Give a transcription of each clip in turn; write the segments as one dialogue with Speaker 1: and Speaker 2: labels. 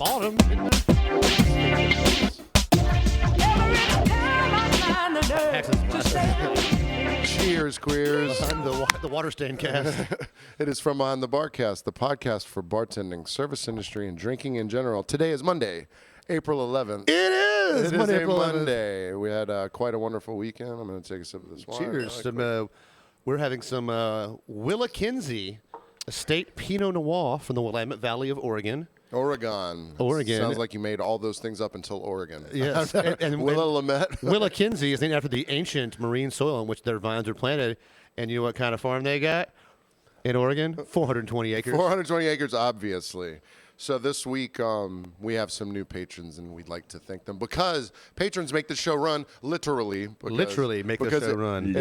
Speaker 1: autumn.
Speaker 2: Cheers, queers.
Speaker 1: I'm the water stain cast.
Speaker 2: It is from the Barcast, the podcast for bartending, service industry, and drinking in general. Today is Monday, April 11th.
Speaker 1: It is Monday, April 11th.
Speaker 2: Monday. We had quite a wonderful weekend. I'm going to take a sip of this wine.
Speaker 1: Cheers. We're having some Willa Kinsey Estate Pinot Noir from the Willamette Valley of Oregon.
Speaker 2: Oregon. Sounds like you made all those things up until Oregon.
Speaker 1: Yes. and
Speaker 2: Willamette.
Speaker 1: Willa Kinsey is named after the ancient marine soil in which their vines are planted. And you know what kind of farm they got in Oregon? 420 acres.
Speaker 2: 420 acres, obviously. So this week, we have some new patrons, and we'd like to thank them because patrons make the show run literally.
Speaker 1: Literally make the show run.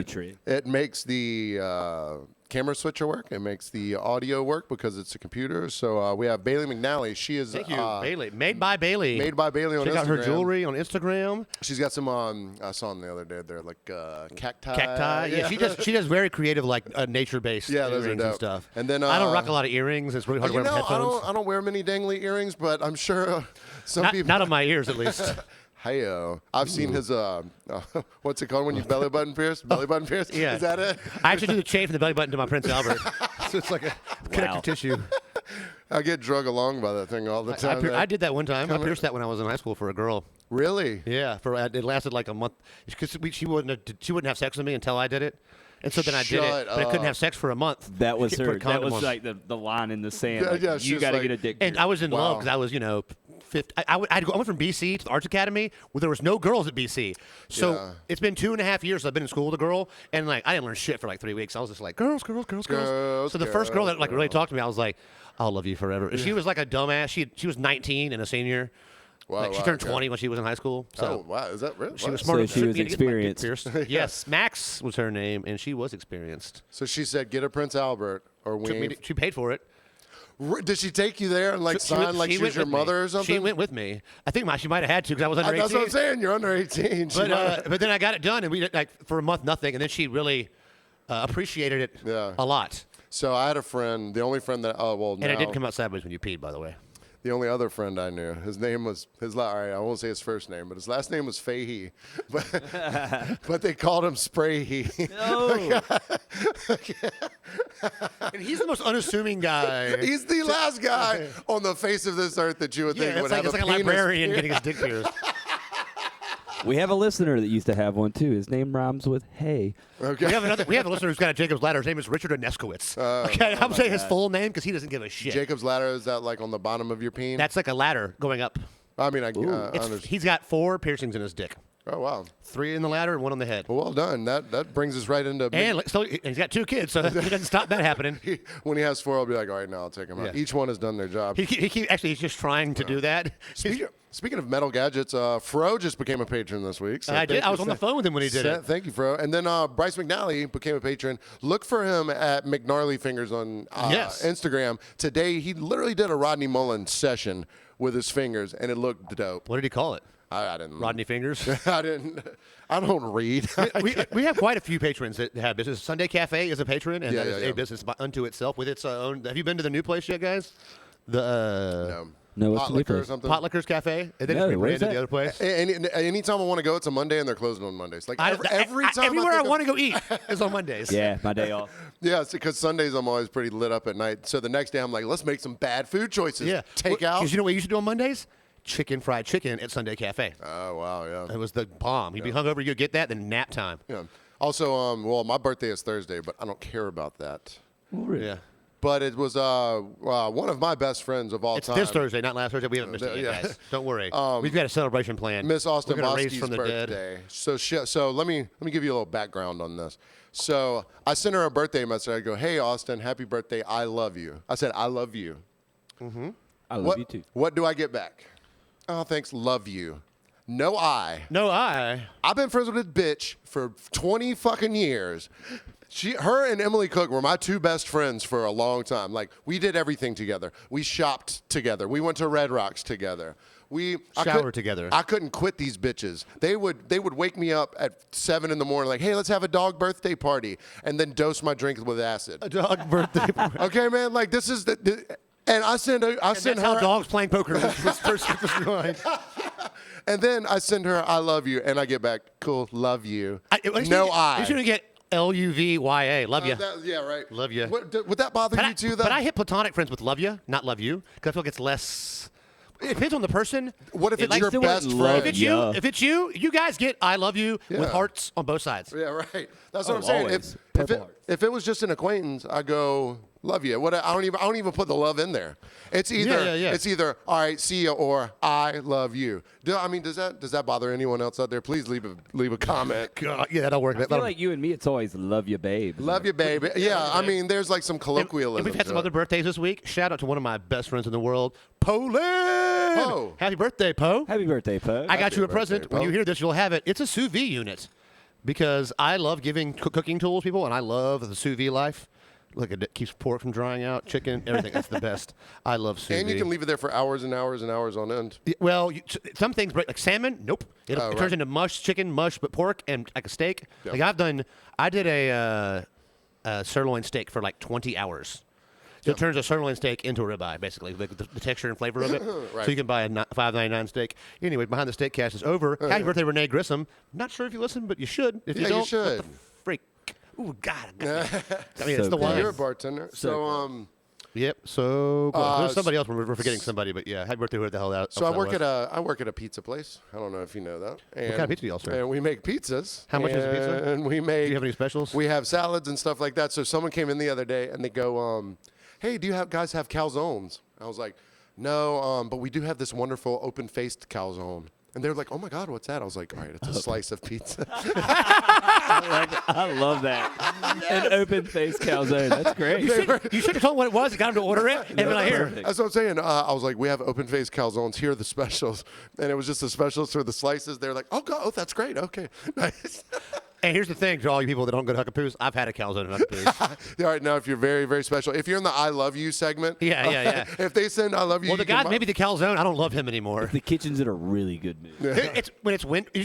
Speaker 2: It makes the camera switcher work. It makes the audio work because it's a computer. So we have Bailey McNally. She is
Speaker 1: Thank you, Bailey. Made by Bailey.
Speaker 2: Made by Bailey on Instagram.
Speaker 1: Check out her jewelry on Instagram.
Speaker 2: She's got some. I saw them the other day. They're like cacti.
Speaker 1: Cacti. Yeah, she does very creative, like nature-based
Speaker 2: those are
Speaker 1: earrings
Speaker 2: dope.
Speaker 1: and stuff.
Speaker 2: And then
Speaker 1: I don't rock a lot of earrings. It's really hard to wear headphones.
Speaker 2: I don't wear many dangly earrings, but I'm sure some people.
Speaker 1: Not on my ears, at least.
Speaker 2: Hey-o. I've seen his, what's it called when you belly button pierce? Belly button pierce?
Speaker 1: Yeah.
Speaker 2: Is that it?
Speaker 1: I actually do the chain from the belly button to my Prince Albert. So it's like a connective tissue.
Speaker 2: I get drug along by that thing all the time.
Speaker 1: I did that one time. I pierced that when I was in high school for a girl.
Speaker 2: Really?
Speaker 1: Yeah. It lasted like a month. Because she wouldn't have sex with me until I did it. And so then I did it, but I couldn't have sex for a month.
Speaker 3: That was her. That was like the line in the sand. Like, you got to get a dick.
Speaker 1: And I was in love because I was, 50. I went from BC to the Arts Academy where there was no girls at BC. So it's been 2.5 years I've been in school with a girl, and like I didn't learn shit for like 3 weeks. I was just like, girls. So the first girl that like really talked to me, I was like, I'll love you forever. And she was like a dumbass. She was 19 and a senior.
Speaker 2: Wow,
Speaker 1: she turned 20 when she was in high school. So
Speaker 2: wow, is that real?
Speaker 1: She was smart.
Speaker 3: So she was experienced.
Speaker 1: Yes, Max was her name, and she was experienced.
Speaker 2: So she said, "Get a Prince Albert," or
Speaker 1: she paid for it.
Speaker 2: Did she take you there and like sign like she was your mother or something?
Speaker 1: She went with me. I think she might have had to because I was under 18.
Speaker 2: That's what I'm saying. You're under 18.
Speaker 1: But then I got it done, and we did like for a month nothing, and then she really appreciated it a lot.
Speaker 2: So I had a friend, the only friend that
Speaker 1: and it didn't come out sideways when you peed, by the way.
Speaker 2: The only other friend I knew, his name was all right, I won't say his first name, but his last name was Fahey. But they called him Sprayhey.
Speaker 3: No.
Speaker 1: And he's the most unassuming guy.
Speaker 2: He's the last guy on the face of this earth that you would think would have
Speaker 1: it's like a librarian getting his dick pierced.
Speaker 3: We have a listener that used to have one too. His name rhymes with hay.
Speaker 2: Okay.
Speaker 1: We have a listener who's got a Jacob's Ladder. His name is Richard Oneskowitz. Okay, I'm saying his full name because he doesn't give a shit.
Speaker 2: Jacob's Ladder, is that like on the bottom of your peen?
Speaker 1: That's like a ladder going up.
Speaker 2: I mean, I understand.
Speaker 1: He's got 4 piercings in his dick.
Speaker 2: Oh, wow.
Speaker 1: 3 in the ladder and 1 on the head.
Speaker 2: Well done. That brings us right into...
Speaker 1: And he's got 2 kids, so he doesn't stop that happening.
Speaker 2: When he has 4, I'll be like, all right, now I'll take him out. Each one has done their job.
Speaker 1: He's just trying to do that.
Speaker 2: Speaking of metal gadgets, Fro just became a patron this week. So
Speaker 1: I did. I was on the phone with him when he did it.
Speaker 2: Thank you, Fro. And then Bryce McNally became a patron. Look for him at McNarly Fingers on Instagram. Today, he literally did a Rodney Mullen session with his fingers, and it looked dope.
Speaker 1: What did he call it?
Speaker 2: I didn't.
Speaker 1: Rodney Fingers?
Speaker 2: I don't read.
Speaker 1: we have quite a few patrons that have business. Sunday Cafe is a patron, and that is a business unto itself with its own. Have you been to the new place yet, guys?
Speaker 3: No,
Speaker 2: Pot Liquor or something?
Speaker 1: Pot Liquor's Cafe. And then it's rebranded the other place.
Speaker 2: Anytime I want to go, it's a Monday, and they're closing on Mondays. Like every time.
Speaker 1: Everywhere I want to go eat is on Mondays.
Speaker 3: Yeah, my day off.
Speaker 2: Yeah, because Sundays I'm always pretty lit up at night. So the next day I'm like, let's make some bad food choices.
Speaker 1: Yeah.
Speaker 2: Take out.
Speaker 1: Because you know what you used to do on Mondays? Fried chicken at Sunday Cafe.
Speaker 2: Oh, wow, yeah.
Speaker 1: It was the bomb. You'd be hungover, you'd get that, then nap time.
Speaker 2: Yeah. Also, my birthday is Thursday, but I don't care about that.
Speaker 1: Really? Yeah.
Speaker 2: But it was one of my best friends of all time.
Speaker 1: It's this Thursday, not last Thursday. We haven't missed it yet, guys. Don't worry. We've got a celebration plan.
Speaker 2: Miss Austin Bosky's
Speaker 1: from the
Speaker 2: birthday. Dead. So let me give you a little background on this. So I sent her a birthday message. I go, hey, Austin, happy birthday. I love you. I said, I love you.
Speaker 1: Mm-hmm.
Speaker 3: I love you too.
Speaker 2: What do I get back? Oh, thanks. Love you. No I.
Speaker 1: No I.
Speaker 2: I've been friends with this bitch for 20 fucking years. Her and Emily Cook were my 2 best friends for a long time. Like, we did everything together. We shopped together. We went to Red Rocks together. We
Speaker 1: showered together.
Speaker 2: I couldn't quit these bitches. They would wake me up at 7 in the morning, like, hey, let's have a dog birthday party, and then dose my drink with acid.
Speaker 1: A dog birthday party.
Speaker 2: Okay, man. Like, this is And I send her.
Speaker 1: That's how dogs playing poker was first going.
Speaker 2: And then I send her, I love you, and I get back, cool, love you. You
Speaker 1: shouldn't get LUVYA. Love you.
Speaker 2: Yeah, right.
Speaker 1: Love you.
Speaker 2: Would that bother you too, though?
Speaker 1: But I hit platonic friends with love you, not love you, because I feel like it's less. It depends on the person.
Speaker 2: What if it's your best friend?
Speaker 1: If it's you, you guys get I love you with hearts on both sides.
Speaker 2: Yeah, right. That's what I'm saying. If it was just an acquaintance, I go love you. I don't even put the love in there. It's either all right, see you, or I love you. Does that bother anyone else out there? Please leave a comment.
Speaker 1: God, yeah, that'll work.
Speaker 3: I feel like you and me, it's always love you, babe.
Speaker 2: Love you, babe. Yeah, there's like some colloquialism.
Speaker 1: And we've had some other birthdays this week. Shout out to one of my best friends in the world, Poland.
Speaker 2: Poe.
Speaker 1: Happy birthday, Poe.
Speaker 3: Happy birthday, Poe.
Speaker 1: I got you a present. When you hear this, you'll have it. It's a sous vide unit because I love giving cooking tools to people, and I love the sous vide life. Look, it keeps pork from drying out, chicken, everything. That's the best. I love sous vide.
Speaker 2: And you can leave it there for hours and hours and hours on end.
Speaker 1: Well, some things break, like salmon. Nope, it turns into mush, chicken mush, but pork and like a steak.
Speaker 2: Yep.
Speaker 1: Like I did a sirloin steak for like 20 hours. So it turns a sirloin steak into a ribeye, basically, the texture and flavor of it.
Speaker 2: Right.
Speaker 1: So you can buy a $5.99 steak. Anyway, behind the steak cast is over. Happy birthday, Renee Grissom. Not sure if you listen, but you should. If you don't,
Speaker 2: you should.
Speaker 1: What the freak? Ooh, God. It's the one.
Speaker 2: You're a bartender.
Speaker 1: Yep. So there's somebody else. We're forgetting somebody, but yeah. Happy birthday, whoever the hell that.
Speaker 2: So I work at a pizza place. I don't know if you know that. And,
Speaker 1: what kind of pizza do y'all serve?
Speaker 2: And we make pizzas.
Speaker 1: How much is a pizza?
Speaker 2: And we make.
Speaker 1: Do you have any specials?
Speaker 2: We have salads and stuff like that. So someone came in the other day and they go, "Hey, do you guys have calzones?" I was like, "No, but we do have this wonderful open-faced calzone." And they were like, "Oh my God, what's that?" I was like, "All right, it's a slice of pizza."
Speaker 3: I love that. An open-faced calzone. That's great.
Speaker 1: You should have told them what it was. You got them to order it, and be like, "Here."
Speaker 2: That's what I'm saying. I was like, "We have open-faced calzones. Here are the specials," and it was just the specials for the slices. They're like, "Oh God, oh that's great. Okay, nice."
Speaker 1: And here's the thing, to all you people that don't go to Huckapoo's, I've had a calzone at Huckapoo's.
Speaker 2: All right, now if you're very, very special, if you're in the I love you segment,
Speaker 1: yeah.
Speaker 2: If they send I love you,
Speaker 1: Well, the guy, maybe the calzone, I don't love him anymore.
Speaker 3: The kitchen's in a really good mood.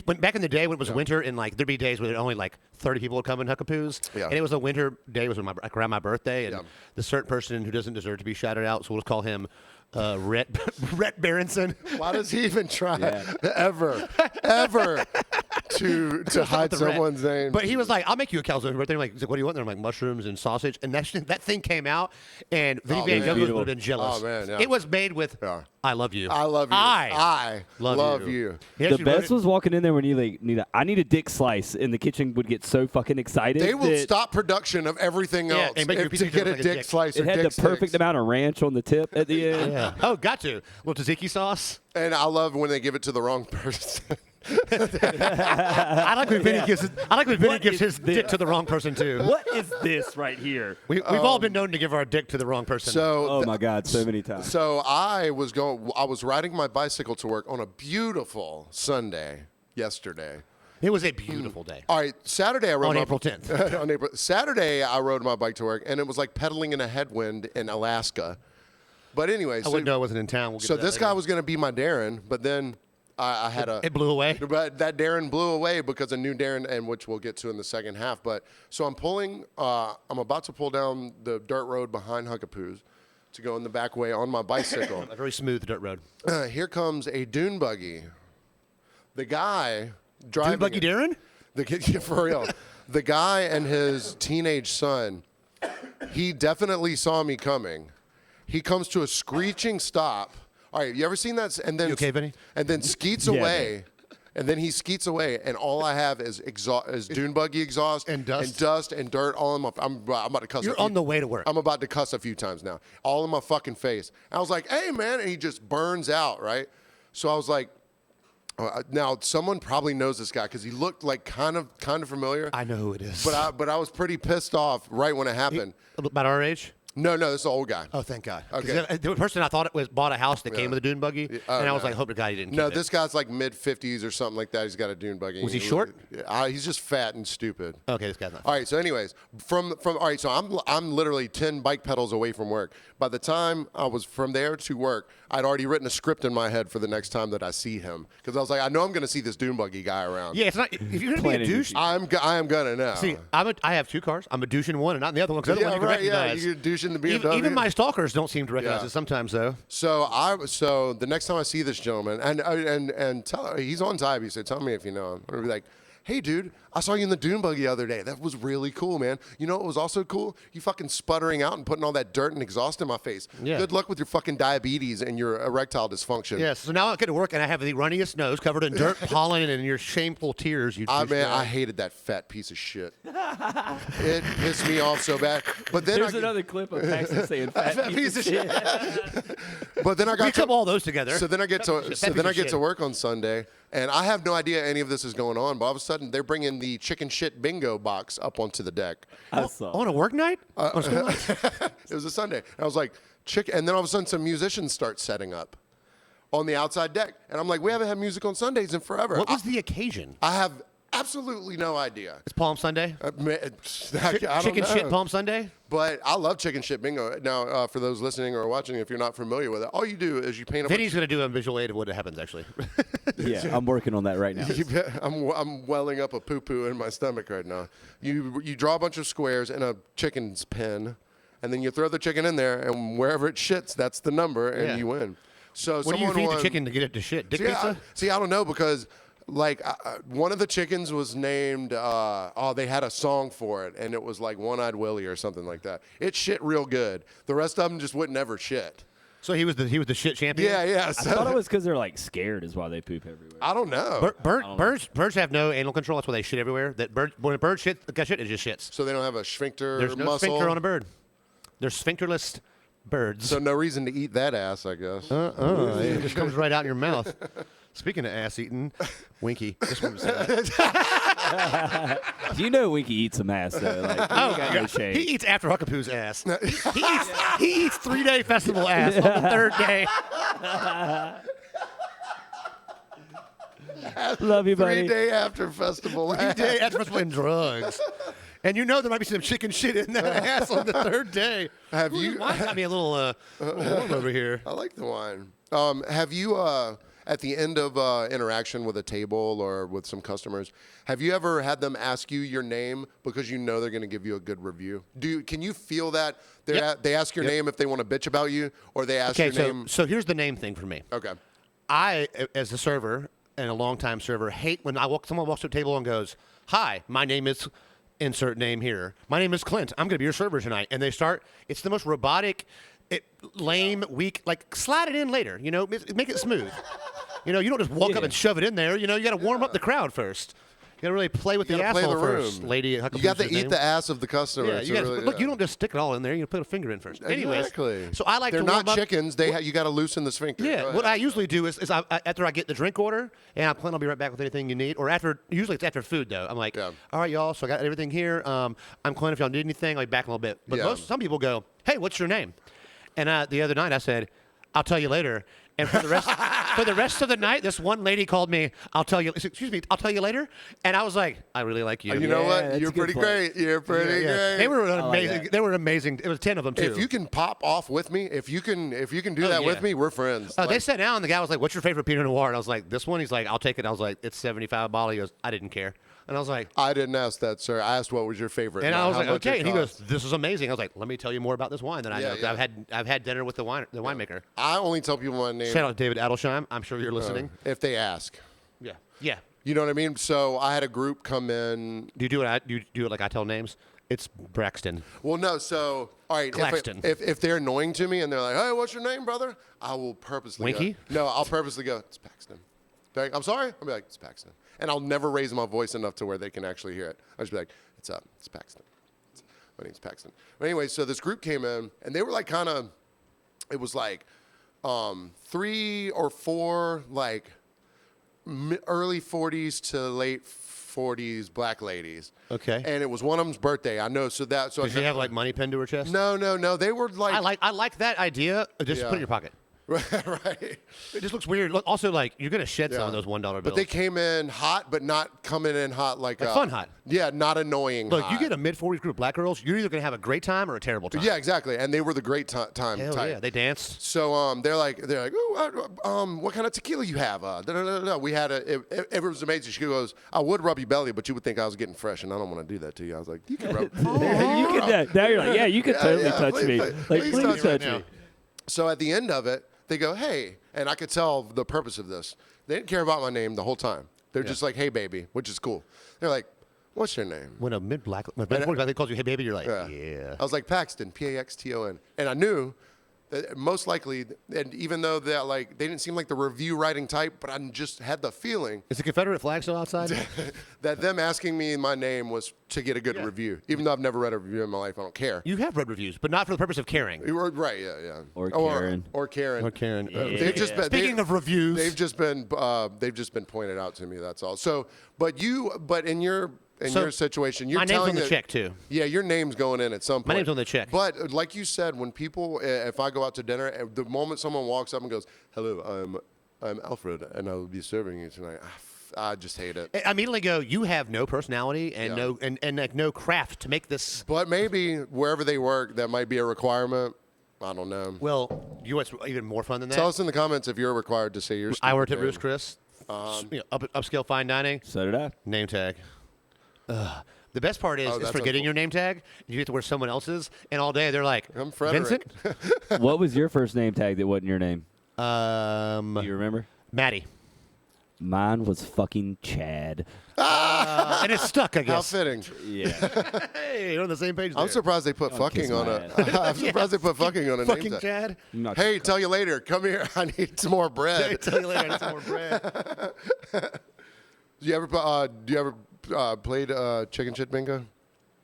Speaker 1: When back in the day when it was winter and like there'd be days where only like 30 people would come in Huckapoo's, and it was a winter day. It was around my birthday, and the certain person who doesn't deserve to be shouted out, so we'll just call him Rhett Berenson.
Speaker 2: Why does he even try ever to hide someone's name?
Speaker 1: But he was like, "I'll make you a calzone right there." He's like, "What do you want?" They're like, "Mushrooms and sausage." And that thing came out, and Vinny Van Gogh would have been jealous.
Speaker 2: Oh man, yeah.
Speaker 1: It was made with "I love you."
Speaker 2: I love you. I love you.
Speaker 3: The best was walking in there when you I need a dick slice, and the kitchen would get so fucking excited.
Speaker 2: They will stop production of everything else
Speaker 1: and make your pizza
Speaker 2: to get
Speaker 1: like
Speaker 2: a dick slice.
Speaker 3: It had the perfect amount of ranch on the tip at the end.
Speaker 1: Yeah. Oh, got to. Little tzatziki sauce.
Speaker 2: And I love when they give it to the wrong person.
Speaker 1: I like when Vinny gives his dick to the wrong person too.
Speaker 3: What is this right here?
Speaker 1: We've all been known to give our dick to the wrong person.
Speaker 3: Oh my God, so many times.
Speaker 2: So I was riding my bicycle to work on a beautiful Sunday yesterday.
Speaker 1: It was a beautiful day.
Speaker 2: All right, Saturday I rode
Speaker 1: on April 10th.
Speaker 2: Saturday I rode my bike to work, and it was like pedaling in a headwind in Alaska. But anyway,
Speaker 1: I wouldn't know I wasn't in town.
Speaker 2: So this guy was going to be my Darren, but then I had
Speaker 1: it blew away.
Speaker 2: But that Darren blew away because a new Darren, and which we'll get to in the second half. But so I'm about to pull down the dirt road behind Huckapoo's to go in the back way on my bicycle.
Speaker 1: A very smooth dirt road.
Speaker 2: Here comes a dune buggy. The guy driving
Speaker 1: Dune buggy Darren?
Speaker 2: The kid, for real. The guy and his teenage son, he definitely saw me coming. He comes to a screeching stop. All right, you ever seen that? And then,
Speaker 1: you okay, Vinny?
Speaker 2: And then skeets away. And then he skeets away, and all I have is dune buggy exhaust
Speaker 1: and
Speaker 2: dust and dirt all in my. I'm about to cuss.
Speaker 1: You're on the way to work.
Speaker 2: I'm about to cuss a few times now, all in my fucking face. And I was like, "Hey, man!" And he just burns out, right? So I was like, now someone probably knows this guy because he looked like kind of familiar.
Speaker 1: I know who it is.
Speaker 2: But I was pretty pissed off right when it happened.
Speaker 1: About our age?
Speaker 2: No, this is an old guy.
Speaker 1: Oh, thank God.
Speaker 2: Okay.
Speaker 1: The person I thought it was bought a house that came with a dune buggy, and I was like, hope the guy didn't.
Speaker 2: No,
Speaker 1: keep
Speaker 2: this guy's like mid-50s or something like that. He's got a dune buggy.
Speaker 1: Was he short?
Speaker 2: He's just fat and stupid.
Speaker 1: Okay, this guy's not.
Speaker 2: All right. So, anyways, all right. So I'm literally 10 bike pedals away from work. By the time I was from there to work, I'd already written a script in my head for the next time that I see him because I was like, I know I'm going to see this dune buggy guy around.
Speaker 1: Yeah, it's not. If you're going to be a douche,
Speaker 2: I am gonna know.
Speaker 1: See, I have two cars. I'm a douche in one and not in the other one because the other one you can recognize.
Speaker 2: You're a douche pushing the BMW.
Speaker 1: Even my stalkers don't seem to recognize it sometimes, though.
Speaker 2: So the next time I see this gentleman, and tell he's on time. He said, "Tell me if you know him." I'm gonna be like, "Hey, dude, I saw you in the Dune Buggy the other day. That was really cool, man. You know what was also cool? You fucking sputtering out and putting all that dirt and exhaust in my face.
Speaker 1: Yeah.
Speaker 2: Good luck with your fucking diabetes and your erectile dysfunction."
Speaker 1: Yes. So now I get to work and I have the runniest nose covered in dirt, pollen, and your shameful tears.
Speaker 2: I hated that fat piece of shit. It pissed me off so bad. But then
Speaker 3: There's another clip of Paxton saying fat piece of shit.
Speaker 2: But then I got
Speaker 1: We come all those together.
Speaker 2: So then I get to work on Sunday, and I have no idea any of this is going on. But all of a sudden, they're bringing the chicken shit bingo box up onto the deck.
Speaker 3: I saw.
Speaker 1: On a work night? On school night?
Speaker 2: It was a Sunday. And I was like, and then all of a sudden, some musicians start setting up on the outside deck, and I'm like, we haven't had music on Sundays in forever.
Speaker 1: What was the occasion?
Speaker 2: I have absolutely no idea.
Speaker 1: It's Palm Sunday?
Speaker 2: I don't
Speaker 1: Chicken
Speaker 2: know.
Speaker 1: shit Palm Sunday?
Speaker 2: But I love chicken shit bingo. Now, for those listening or watching, if you're not familiar with it, all you do is you paint a
Speaker 1: Vinny's going to do a visual aid of what happens, actually.
Speaker 3: Yeah, I'm working on that right now.
Speaker 2: I'm welling up a poo-poo in my stomach right now. You draw a bunch of squares in a chicken's pen, and then you throw the chicken in there, and wherever it shits, that's the number, and you win. So
Speaker 1: What do you feed the chicken to get it to shit? Dick pizza?
Speaker 2: I don't know, because like one of the chickens was named they had a song for it, and it was like One-Eyed Willie or something like that. It shit real good. The rest of them just wouldn't ever shit.
Speaker 1: So he was the shit champion?
Speaker 2: Yeah.
Speaker 3: I thought it was because they're like scared is why they poop everywhere.
Speaker 2: I don't know.
Speaker 1: Birds have no anal control. That's why they shit everywhere. When a bird shits, it just shits.
Speaker 2: So they don't have a sphincter
Speaker 1: There's no
Speaker 2: muscle?
Speaker 1: sphincter on a bird. They're sphincterless birds.
Speaker 2: So no reason to eat that ass, I guess.
Speaker 1: It just comes right out in your mouth. Speaking of ass eating, Winky. Just wanted to say that.
Speaker 3: You know Winky eats some ass though. Like, he got no shame.
Speaker 1: He eats after Huckapoo's ass. he eats 3-day festival ass on the third day.
Speaker 3: Love you, buddy.
Speaker 2: 3 day after festival ass.
Speaker 1: 3 day after festival and drugs. And you know there might be some chicken shit in that ass on the third day.
Speaker 2: Have you?
Speaker 1: Wine got me a little warm over here.
Speaker 2: I like the wine. Have you, at the end of interaction with a table or with some customers, have you ever had them ask you your name because you know they're going to give you a good review? Can you feel that they ask your name if they want to bitch about you, or they ask your name?
Speaker 1: So here's the name thing for me.
Speaker 2: Okay.
Speaker 1: I, as a server and a longtime server, hate when someone walks to a table and goes, "Hi, my name is." Insert name here. My name is Clint. I'm going to be your server tonight. And they start, it's the most robotic, lame, weak, like slide it in later, make it smooth. You don't just walk up and shove it in there. You got to warm up the crowd first. You got to really play with the asshole first, lady.
Speaker 2: You got to eat the ass of the customer.
Speaker 1: Yeah, you don't just stick it all in there. You put a finger in first. Anyways,
Speaker 2: exactly.
Speaker 1: So I like
Speaker 2: They're
Speaker 1: to warm
Speaker 2: not
Speaker 1: up.
Speaker 2: chickens. You got to loosen the sphincter.
Speaker 1: Yeah, what I usually do is after I get the drink order, and I plan I'll be right back with anything you need. Or usually it's after food though. I'm like, all right, y'all. So I got everything here. I'm Clint. If y'all need anything, I'll be back in a little bit. But some people go, hey, what's your name? And the other night I said, I'll tell you later. And for the rest of the night, this one lady called me. I'll tell you later. And I was like, I really like you.
Speaker 2: You know what? You're pretty great. You're pretty great.
Speaker 1: They were amazing. They were amazing. It was 10 of them too.
Speaker 2: If you can pop off with me, if you can do that with me, we're friends.
Speaker 1: They sat down and the guy was like, "What's your favorite Pinot Noir?" And I was like, "This one." He's like, "I'll take it." I was like, "It's 75 a bottle." He goes, "I didn't care." And I was like,
Speaker 2: I didn't ask that, sir. I asked what was your favorite.
Speaker 1: And I was like, okay. And he goes, "This is amazing." I was like, "Let me tell you more about this wine that I know.
Speaker 2: Yeah.
Speaker 1: I've had dinner with the winemaker."
Speaker 2: I only tell people my name.
Speaker 1: Shout out to David Adelsheim. I'm sure you're listening.
Speaker 2: If they ask.
Speaker 1: Yeah. Yeah.
Speaker 2: You know what I mean? So I had a group come in.
Speaker 1: Do you do it like I tell names? It's Braxton.
Speaker 2: Well, no. So all right,
Speaker 1: Claxton.
Speaker 2: if they're annoying to me and they're like, "Hey, what's your name, brother?" I will purposely
Speaker 1: Winky?
Speaker 2: I'll purposely go, "It's Paxton." I'm sorry. I'll be like, "It's Paxton," and I'll never raise my voice enough to where they can actually hear it. I'll just be like, "It's Paxton. My name's Paxton." But anyway, so this group came in and they were like it was like 3 or 4 like early 40s to late 40s black ladies.
Speaker 1: Okay.
Speaker 2: And it was one of them's birthday. I know. So
Speaker 1: Does she have like money pinned to her chest?
Speaker 2: No. They were like.
Speaker 1: I like that idea. Just put it in your pocket.
Speaker 2: Right.
Speaker 1: It just looks weird. Look, also, like, you're going to shed some of those $1 bills.
Speaker 2: But they came in hot, but not coming in hot like
Speaker 1: fun hot.
Speaker 2: Yeah, not annoying
Speaker 1: Look,
Speaker 2: hot.
Speaker 1: you get a mid-40s group of black girls, you're either going to have a great time or a terrible time.
Speaker 2: Yeah, exactly. And they were the great time
Speaker 1: Hell
Speaker 2: type.
Speaker 1: yeah, they danced.
Speaker 2: So they're like, ooh, what kind of tequila you have? We had it was amazing. She goes, I would rub your belly, but you would think I was getting fresh, and I don't want to do that to you. I was like, you can rub.
Speaker 3: Now you're like, yeah, you can totally touch me. Please touch me.
Speaker 2: So at the end of it, they go, hey, and I could tell the purpose of this. They didn't care about my name the whole time. They're just like, hey, baby, which is cool. They're like, what's your name?
Speaker 1: When a mid-black they calls you, hey, baby, you're like, yeah.
Speaker 2: I was like, Paxton, Paxton. And I knew that most likely, and even though that like they didn't seem like the review writing type, but I just had the feeling
Speaker 1: Is the Confederate flag still outside?
Speaker 2: that them asking me my name was to get a good review. Even though I've never read a review in my life, I don't care.
Speaker 1: You have read reviews, but not for the purpose of caring.
Speaker 2: Right, yeah.
Speaker 3: Or Karen.
Speaker 2: Or Karen.
Speaker 1: Or Karen.
Speaker 2: They've just been,
Speaker 1: Speaking of reviews.
Speaker 2: they've just been pointed out to me, that's all. So, but in your situation, you're
Speaker 1: my name's
Speaker 2: telling
Speaker 1: on the
Speaker 2: that-
Speaker 1: check, too.
Speaker 2: Yeah, your name's going in at some point.
Speaker 1: My name's on the check.
Speaker 2: But like you said, when people, if I go out to dinner, the moment someone walks up and goes, "Hello, I'm Alfred, and I will be serving you tonight," I just hate it.
Speaker 1: I immediately go, you have no personality and no craft to make this.
Speaker 2: But maybe wherever they work, that might be a requirement. I don't know.
Speaker 1: Well, you know what's even more fun than that?
Speaker 2: Tell us in the comments if you're required to say your.
Speaker 1: I worked at
Speaker 2: name.
Speaker 1: Roost Chris. Upscale fine dining.
Speaker 3: So did I.
Speaker 1: Name tag. The best part is
Speaker 2: that's
Speaker 1: forgetting your name tag. You have to wear someone else's, and all day they're like,
Speaker 2: I'm Frederick.
Speaker 1: Vincent?
Speaker 3: What was your first name tag that wasn't your name? Do
Speaker 1: You
Speaker 3: you remember?
Speaker 1: Maddie.
Speaker 3: Mine was fucking Chad.
Speaker 1: And it's stuck, I
Speaker 2: How
Speaker 1: guess.
Speaker 2: fitting.
Speaker 3: Yeah.
Speaker 1: Hey, you're on the same page there.
Speaker 2: I'm surprised they put fucking
Speaker 3: kiss
Speaker 2: on
Speaker 3: my
Speaker 2: it. I'm surprised they put fucking on a name
Speaker 1: Fucking
Speaker 2: tag.
Speaker 1: Chad.
Speaker 2: Hey, tell you later. Come here. I need some more bread.
Speaker 1: Tell you later, I need some more bread.
Speaker 2: Do you ever played chicken shit bingo?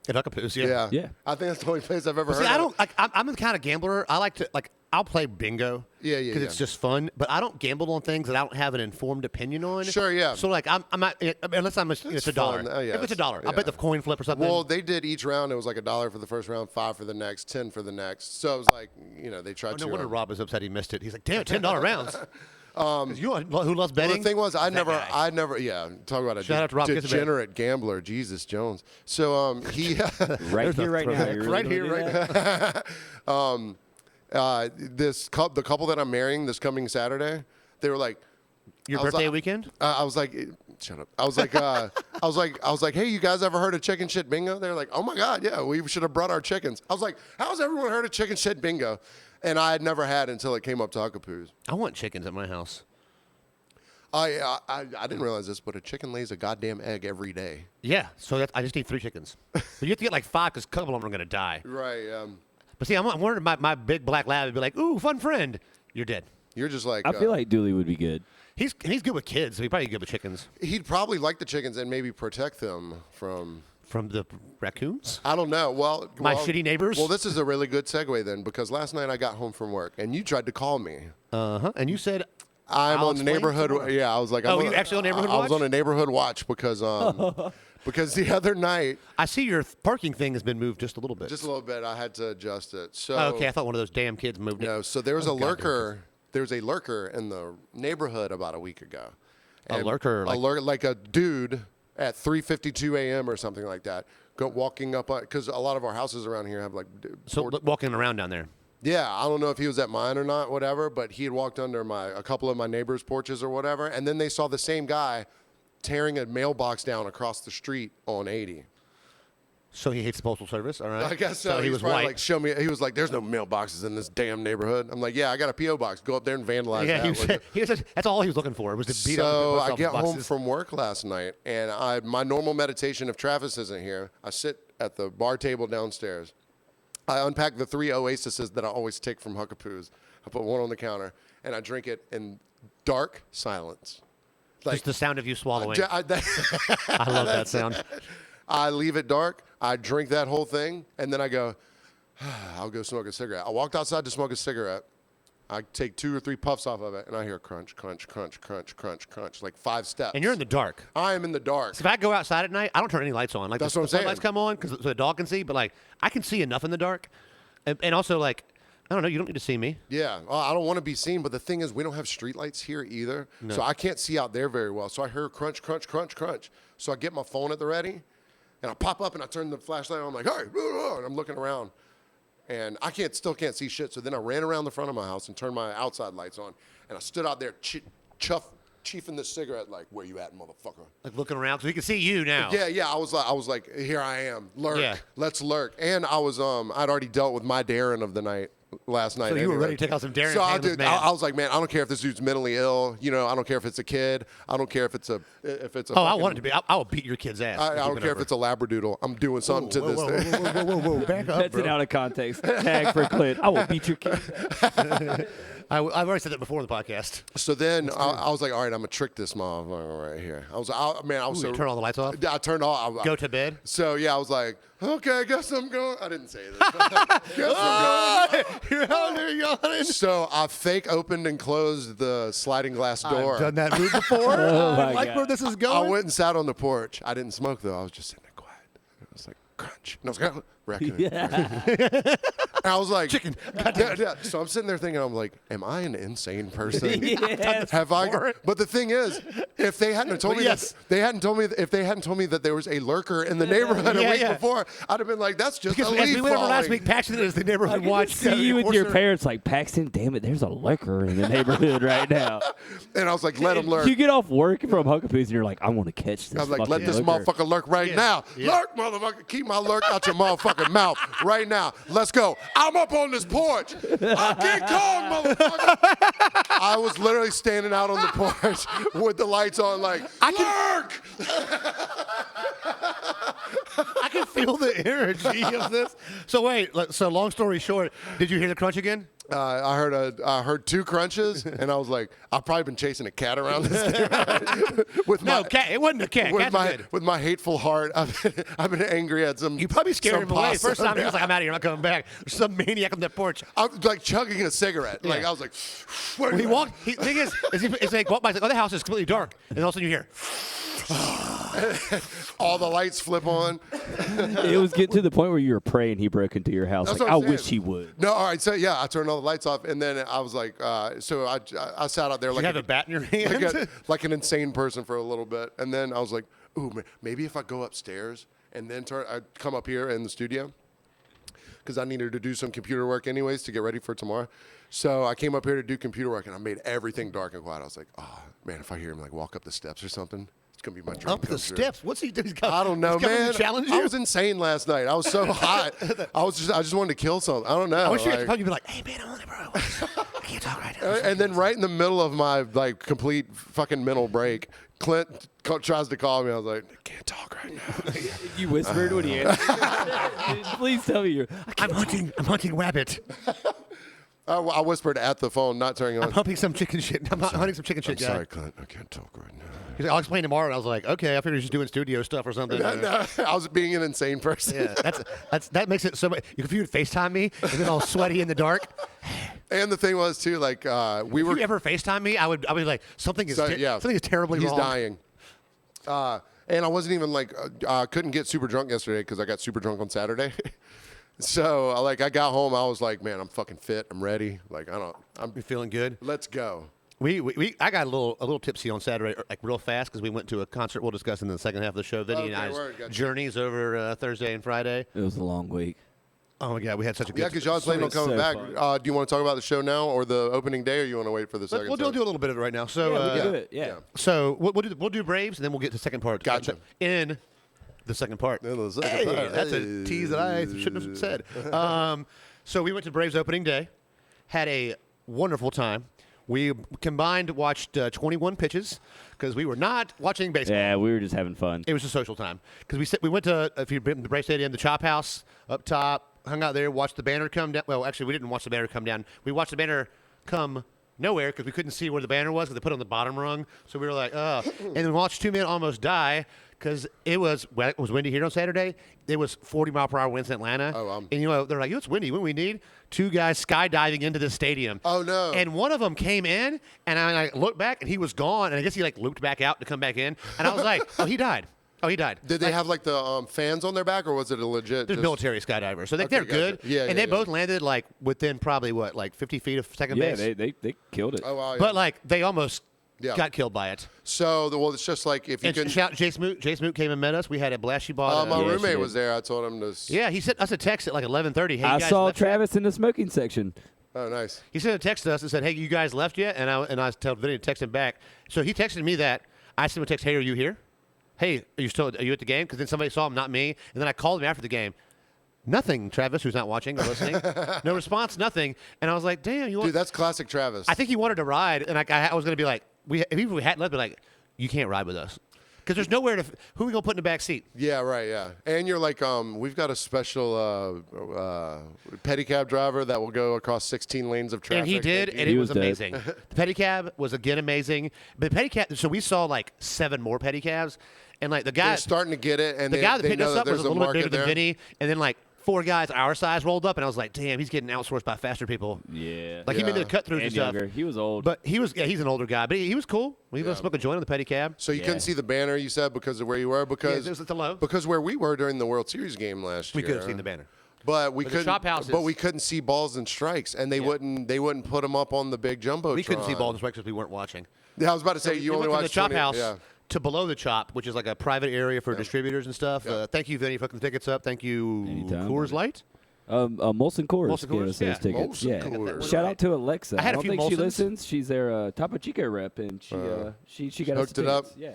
Speaker 1: At Huckapoos, yeah.
Speaker 3: Yeah.
Speaker 2: I think that's the only place I've ever heard.
Speaker 1: See,
Speaker 2: of it.
Speaker 1: I'm the kind of gambler. I like to, I'll play bingo.
Speaker 2: Yeah,
Speaker 1: Because it's just fun. But I don't gamble on things that I don't have an informed opinion on.
Speaker 2: Sure, yeah.
Speaker 1: So, like, I'm not, unless it's a dollar.
Speaker 2: fun. Yeah,
Speaker 1: if it's a dollar,
Speaker 2: yeah.
Speaker 1: I'll bet the coin flip or something.
Speaker 2: Well, they did each round. It was like $1 for the first round, $5 for the next, 10 for the next. So it was like, they tried
Speaker 1: no
Speaker 2: to.
Speaker 1: wonder Rob was upset he missed it. He's like, damn, $10 rounds. You know who loves betting?
Speaker 2: Well, the thing was, I
Speaker 1: That
Speaker 2: never,
Speaker 1: guy.
Speaker 2: talk about a
Speaker 1: Shout out to Rob Gissabet.
Speaker 2: degenerate gambler, Jesus Jones. So he,
Speaker 3: Right here, right now. You really
Speaker 1: Right
Speaker 3: gonna
Speaker 1: here,
Speaker 3: do
Speaker 1: right
Speaker 3: that?
Speaker 2: the couple that I'm marrying this coming Saturday, they were like,
Speaker 1: Your
Speaker 2: I was
Speaker 1: birthday
Speaker 2: like-
Speaker 1: weekend?
Speaker 2: I was like, shut up. I was like, hey, you guys ever heard of chicken shit bingo? They're like, oh my God, yeah, we should have brought our chickens. I was like, how's everyone heard of chicken shit bingo? And I had never had until it came up to Huckapoos.
Speaker 1: I want chickens at my house.
Speaker 2: I didn't realize this, but a chicken lays a goddamn egg every day.
Speaker 1: Yeah, so I just need 3 chickens. But you have to get like 5 because a couple of them are going to die.
Speaker 2: Right.
Speaker 1: But see, I'm wondering my big black lab would be like, ooh, fun friend. You're dead.
Speaker 2: You're just like.
Speaker 3: I feel like Dooley would be good.
Speaker 1: He's good with kids, so he'd probably be good with chickens.
Speaker 2: He'd probably like the chickens and maybe protect them from.
Speaker 1: From the raccoons?
Speaker 2: I don't know. Well,
Speaker 1: My shitty neighbors?
Speaker 2: Well, this is a really good segue then, because last night I got home from work and you tried to call me.
Speaker 1: Uh-huh. And you said,
Speaker 2: I'm
Speaker 1: I'll
Speaker 2: on the
Speaker 1: explain
Speaker 2: neighborhood.
Speaker 1: tomorrow.
Speaker 2: Yeah, I was like,
Speaker 1: Oh,
Speaker 2: I'm
Speaker 1: you actually on neighborhood
Speaker 2: I was
Speaker 1: watch?
Speaker 2: on a neighborhood watch because because the other night,
Speaker 1: I see your parking thing has been moved just a little bit.
Speaker 2: just a little bit, I had to adjust it. So
Speaker 1: Oh, okay, I thought one of those damn kids moved it.
Speaker 2: no, so there was a
Speaker 1: Oh, God,
Speaker 2: lurker. There was a lurker in the neighborhood about a week ago.
Speaker 1: A lurker,
Speaker 2: like a dude at 3:52 a.m. or something like that, walking up because a lot of our houses around here have like.
Speaker 1: So walking around down there.
Speaker 2: Yeah, I don't know if he was at mine or not, whatever, but he had walked under a couple of my neighbors' porches or whatever, and then they saw the same guy tearing a mailbox down across the street on 80.
Speaker 1: So he hates the Postal Service, all right?
Speaker 2: I guess so.
Speaker 1: he
Speaker 2: He
Speaker 1: was
Speaker 2: probably
Speaker 1: white.
Speaker 2: like, show me. He was like, "There's no mailboxes in this damn neighborhood." I'm like, "Yeah, I got a PO box. Go up there and vandalize
Speaker 1: Yeah,
Speaker 2: that."
Speaker 1: he said that's all he was looking for. Was to beat
Speaker 2: So
Speaker 1: up
Speaker 2: I
Speaker 1: the
Speaker 2: get
Speaker 1: post office
Speaker 2: home
Speaker 1: boxes.
Speaker 2: from work last night, and my normal meditation, if Travis isn't here, I sit at the bar table downstairs. I unpack the 3 Oasises that I always take from Huckapoos. I put one on the counter, and I drink it in dark silence.
Speaker 1: Just the sound of you swallowing.
Speaker 2: I
Speaker 1: love that sound.
Speaker 2: I leave it dark. I drink that whole thing, and then I go, I'll go smoke a cigarette. I walked outside to smoke a cigarette. I take 2 or 3 puffs off of it, and I hear crunch, crunch, crunch, crunch, crunch, crunch, like 5 steps.
Speaker 1: And you're in the dark.
Speaker 2: I am in the dark.
Speaker 1: So if I go outside at night, I don't turn any lights on. Like
Speaker 2: That's
Speaker 1: the
Speaker 2: what I'm saying.
Speaker 1: lights come on so the dog can see, but like I can see enough in the dark, and also like I don't know. You don't need to see me.
Speaker 2: Yeah, well, I don't want to be seen, but the thing is, we don't have street lights here either, so I can't see out there very well. So I hear crunch, crunch, crunch, crunch. So I get my phone at the ready, and I pop up and I turn the flashlight on. I'm like, hey, and I'm looking around, and I still can't see shit. So then I ran around the front of my house and turned my outside lights on, and I stood out there chiefing this cigarette, like, where you at, motherfucker?
Speaker 1: Like looking around, so we can see you now.
Speaker 2: Yeah. I was like, here I am, lurk.
Speaker 1: Yeah.
Speaker 2: Let's lurk. And I was I'd already dealt with my Darren of the night last night.
Speaker 1: So you were
Speaker 2: anyway.
Speaker 1: ready to take out some Darren.
Speaker 2: So
Speaker 1: I
Speaker 2: I was like, man, I don't care if this dude's mentally ill. You know, I don't care if it's a kid. I don't care if it's a.
Speaker 1: Oh, I want it to be. I will beat your kid's ass.
Speaker 2: I don't care if it's a labradoodle. I'm doing something to this thing.
Speaker 1: Whoa, back up,
Speaker 3: That's
Speaker 1: bro.
Speaker 3: an out of context tag for Clint. I will beat your kid.
Speaker 1: I've already said that before in the podcast.
Speaker 2: So then I was like, all right, I'm gonna trick this motherfucker right here. I was so
Speaker 1: Turn all the lights off.
Speaker 2: I turned off.
Speaker 1: Go to bed.
Speaker 2: So yeah, I was like, okay, I guess I'm going. I didn't say this. Guess I'm going.
Speaker 1: You're out there yawning.
Speaker 2: So I fake opened and closed the sliding glass door.
Speaker 1: I've done that move before.
Speaker 3: Oh, my
Speaker 1: I like
Speaker 3: God.
Speaker 1: where this is
Speaker 2: I
Speaker 1: going.
Speaker 2: went and sat on the porch. I didn't smoke though. I was just sitting there quiet. I was like, crunch. And I was like, raccoon.
Speaker 3: Yeah.
Speaker 2: And I was like,
Speaker 1: Chicken.
Speaker 2: Yeah. So I'm sitting there thinking, I'm like, am I an insane person?
Speaker 3: Yes.
Speaker 2: Have I? But the thing is, if they hadn't told me
Speaker 1: yes.
Speaker 2: that they hadn't told me that there was a lurker in the neighborhood a week before, I'd have been like, that's just
Speaker 1: Because
Speaker 2: a
Speaker 1: as
Speaker 2: leaf
Speaker 1: we went over last
Speaker 2: falling.
Speaker 1: week, Paxton is the neighborhood
Speaker 3: I
Speaker 1: watch.
Speaker 3: see you with your parents like, Paxton, damn it, there's a lurker in the neighborhood right now.
Speaker 2: And I was like, let him lurk.
Speaker 3: You get off work from Huckapoos and you're like, I want to catch this.
Speaker 2: I was like,
Speaker 3: fucking
Speaker 2: let this
Speaker 3: lurker.
Speaker 2: motherfucker lurk right now. Lurk, motherfucker. Keep my lurk out your motherfucking mouth right now. Let's go. I'm up on this porch. I'm King Kong, motherfucker. I was literally standing out on the porch with the lights on like, lurk!
Speaker 1: I can feel the energy of this. So wait, so long story short, did you hear the crunch again?
Speaker 2: I heard two crunches, and I was like, I've probably been chasing a cat around this with
Speaker 1: No, cat. It wasn't a cat.
Speaker 2: with
Speaker 1: Cats
Speaker 2: my
Speaker 1: are good.
Speaker 2: with my hateful heart. I've been angry at some.
Speaker 1: You probably scared
Speaker 2: some
Speaker 1: him away.
Speaker 2: possum.
Speaker 1: First time he was like, I'm out of here. I'm not coming back. There's some maniac on that porch.
Speaker 2: I'm like chugging a cigarette. Like I was like, where
Speaker 1: When
Speaker 2: you
Speaker 1: he
Speaker 2: at?
Speaker 1: walked, the thing is it's like walk by. It's like, oh, the house is completely dark, and all of a sudden you hear.
Speaker 2: All the lights flip on.
Speaker 3: It was getting to the point where you were praying he broke into your house.
Speaker 2: That's
Speaker 3: Like,
Speaker 2: what
Speaker 3: I
Speaker 2: I'm saying.
Speaker 3: wish he would.
Speaker 2: No, all right. So yeah, I turned all the lights off, and then I was like, so I sat out there
Speaker 1: You
Speaker 2: like
Speaker 1: have a bat in your hand.
Speaker 2: like an insane person for a little bit, and then I was like, ooh, maybe if I go upstairs and then I come up here in the studio because I needed to do some computer work anyways to get ready for tomorrow. So I came up here to do computer work, and I made everything dark and quiet. I was like, oh man, if I hear him like walk up the steps or something, it's gonna be my dream.
Speaker 1: Up the
Speaker 2: come true.
Speaker 1: steps. What's he doing?
Speaker 2: I don't know, man.
Speaker 1: Challenge
Speaker 2: I
Speaker 1: you.
Speaker 2: was insane last night. I was so hot. I just wanted to kill something. I don't know.
Speaker 1: I wish you
Speaker 2: like-
Speaker 1: could probably be like, hey man, I'm on it, bro. I can't talk right now.
Speaker 2: And then right in the middle of my like complete fucking mental break, Clint tries to call me. I was like, I can't talk right now.
Speaker 3: You whispered when he answered. Please tell me you're.
Speaker 1: I'm hunting rabbit.
Speaker 2: I whispered at the phone, not turning
Speaker 1: I'm
Speaker 2: on.
Speaker 1: hunting some chicken shit. I'm hunting some chicken
Speaker 2: I'm
Speaker 1: shit, guy.
Speaker 2: sorry, Clint. I can't talk right now.
Speaker 1: He's like, I'll explain tomorrow. And I was like, okay. I figured he was just doing studio stuff or something.
Speaker 2: No, I was being an insane person.
Speaker 1: Yeah, that makes it so much. If you would FaceTime me and then all sweaty in the dark.
Speaker 2: And the thing was too, like we
Speaker 1: If
Speaker 2: were.
Speaker 1: you ever FaceTime me, I would be like, something is something is terribly
Speaker 2: He's
Speaker 1: wrong.
Speaker 2: dying. And I wasn't even like couldn't get super drunk yesterday because I got super drunk on Saturday. So like I got home, I was like, man, I'm fucking fit. I'm ready. Like I'm
Speaker 1: You feeling good?
Speaker 2: Let's go.
Speaker 1: I got a little tipsy on Saturday, like real fast, because we went to a concert we'll discuss in the second half of the show. Vinny and
Speaker 2: Okay,
Speaker 1: I's
Speaker 2: word, gotcha.
Speaker 1: journeys over Thursday and Friday.
Speaker 3: It was a long week.
Speaker 1: Oh my God, we had such a good.
Speaker 2: Yeah, because y'all planning on
Speaker 3: so
Speaker 2: coming back.
Speaker 3: fun.
Speaker 2: Do you want to talk about the show now or the opening day, or you want to wait for the second?
Speaker 1: We'll do a little bit of it right now. So
Speaker 3: Yeah, we can do it. Yeah.
Speaker 1: So we'll do Braves, and then we'll get to the second part.
Speaker 2: Gotcha.
Speaker 1: In the second part.
Speaker 2: In the second
Speaker 1: Hey,
Speaker 2: part.
Speaker 1: that's a tease that I shouldn't have said. So we went to Braves opening day, had a wonderful time. We combined watched 21 pitches because we were not watching baseball.
Speaker 3: Yeah, we were just having fun.
Speaker 1: It was a social time because we went to, if you've been to the Braves Stadium, the Chop House up top, hung out there, watched the banner come down. Well, actually, we didn't watch the banner come down. We watched the banner come nowhere because we couldn't see where the banner was because they put it on the bottom rung. So we were like, and then watched two men almost die because it was windy here on Saturday. It was 40-mile-per-hour winds in Atlanta. And, they're like, it's windy. What do we need? Two guys skydiving into the stadium.
Speaker 2: Oh, no.
Speaker 1: And one of them came in, and I looked back, and he was gone. And I guess he, looped back out to come back in. And I was like, oh, he died. Oh, he died.
Speaker 2: Did they have like the fans on their back, or was it a legit?
Speaker 1: They're military skydivers, so they're good.
Speaker 2: Gotcha. Yeah,
Speaker 1: and they both landed like within probably like 50 feet of second base.
Speaker 3: Yeah, they killed it.
Speaker 2: Oh wow. Yeah.
Speaker 1: But like they almost got killed by it.
Speaker 2: So well, it's just like if you can.
Speaker 1: Shout Jay Smoot. Jay Smoot came and met us. We had a blast. She bought.
Speaker 2: My
Speaker 3: Yeah, she
Speaker 2: roommate
Speaker 3: did.
Speaker 2: was there. I told him to.
Speaker 1: Yeah, he sent us a text at like 11:30. Hey,
Speaker 3: I
Speaker 1: you guys
Speaker 3: saw
Speaker 1: left yet?
Speaker 3: Travis in the smoking section.
Speaker 2: Oh, nice.
Speaker 1: He sent a text to us and said, "Hey, you guys left yet?" And I told Vinny to text him back. So he texted me that. I sent him a text. Hey, are you here? Hey, are you at the game? Because then somebody saw him, not me. And then I called him after the game. Nothing, Travis, who's not watching or listening. No response, nothing. And I was like, damn, you want.
Speaker 2: Dude, that's classic Travis.
Speaker 1: I think he wanted to ride, and I was going to be like, if we hadn't left, be like, you can't ride with us. Because there's nowhere to. Who are we going to put in the back seat?
Speaker 2: Yeah, right, yeah. And you're like, we've got a special pedicab driver that will go across 16 lanes of traffic.
Speaker 1: And he did, and
Speaker 3: He
Speaker 1: it was
Speaker 3: was dead.
Speaker 1: amazing. The pedicab was, again, amazing. But pedicab, so we saw like 7 more pedicabs, and like the guy.
Speaker 2: They're starting to get it, and
Speaker 1: The guy that
Speaker 2: they
Speaker 1: picked
Speaker 2: know
Speaker 1: us
Speaker 2: that
Speaker 1: up was
Speaker 2: there's
Speaker 1: a little bit
Speaker 2: market
Speaker 1: bigger than
Speaker 2: there.
Speaker 1: Vinny, and then like 4 guys our size rolled up, and I was like, damn, he's getting outsourced by faster people.
Speaker 3: Yeah.
Speaker 1: Like he made the cut throughs and
Speaker 3: and
Speaker 1: stuff.
Speaker 3: younger. He was old.
Speaker 1: But he's an older guy, but he was cool. We were smoking a joint on the pedicab.
Speaker 2: So you
Speaker 3: Yeah.
Speaker 2: couldn't see the banner, you said, because of where you were? Because
Speaker 1: it's low.
Speaker 2: Because where we were during the World Series game last
Speaker 1: We
Speaker 2: year.
Speaker 1: could have seen the banner.
Speaker 2: But we
Speaker 1: the
Speaker 2: couldn't.
Speaker 1: chop houses-
Speaker 2: But we couldn't see balls and strikes, and they wouldn't put them up on the big jumbo.
Speaker 1: We couldn't see balls and strikes because we weren't watching.
Speaker 2: Yeah, I was about to say you
Speaker 1: we
Speaker 2: only
Speaker 1: went from
Speaker 2: watched
Speaker 1: the chop
Speaker 2: 20
Speaker 1: house
Speaker 2: Yeah.
Speaker 1: to below the chop, which is like a private area for distributors and stuff.
Speaker 2: Yeah.
Speaker 1: Thank you, Vinny, for hooking the tickets up. Thank you,
Speaker 3: Anytime,
Speaker 1: Coors
Speaker 3: buddy.
Speaker 1: Light.
Speaker 3: Molson Coors
Speaker 1: Molson
Speaker 3: gave
Speaker 1: Coors?
Speaker 3: us those
Speaker 1: Yeah.
Speaker 3: tickets.
Speaker 2: Molson
Speaker 3: Yeah.
Speaker 2: Coors.
Speaker 3: Shout out to Alexa.
Speaker 1: I had a
Speaker 3: don't
Speaker 1: few
Speaker 3: think she
Speaker 1: Molsons.
Speaker 3: listens. She's their Topo Chico rep, and she got us
Speaker 2: hooked it up?
Speaker 3: tickets. Yeah.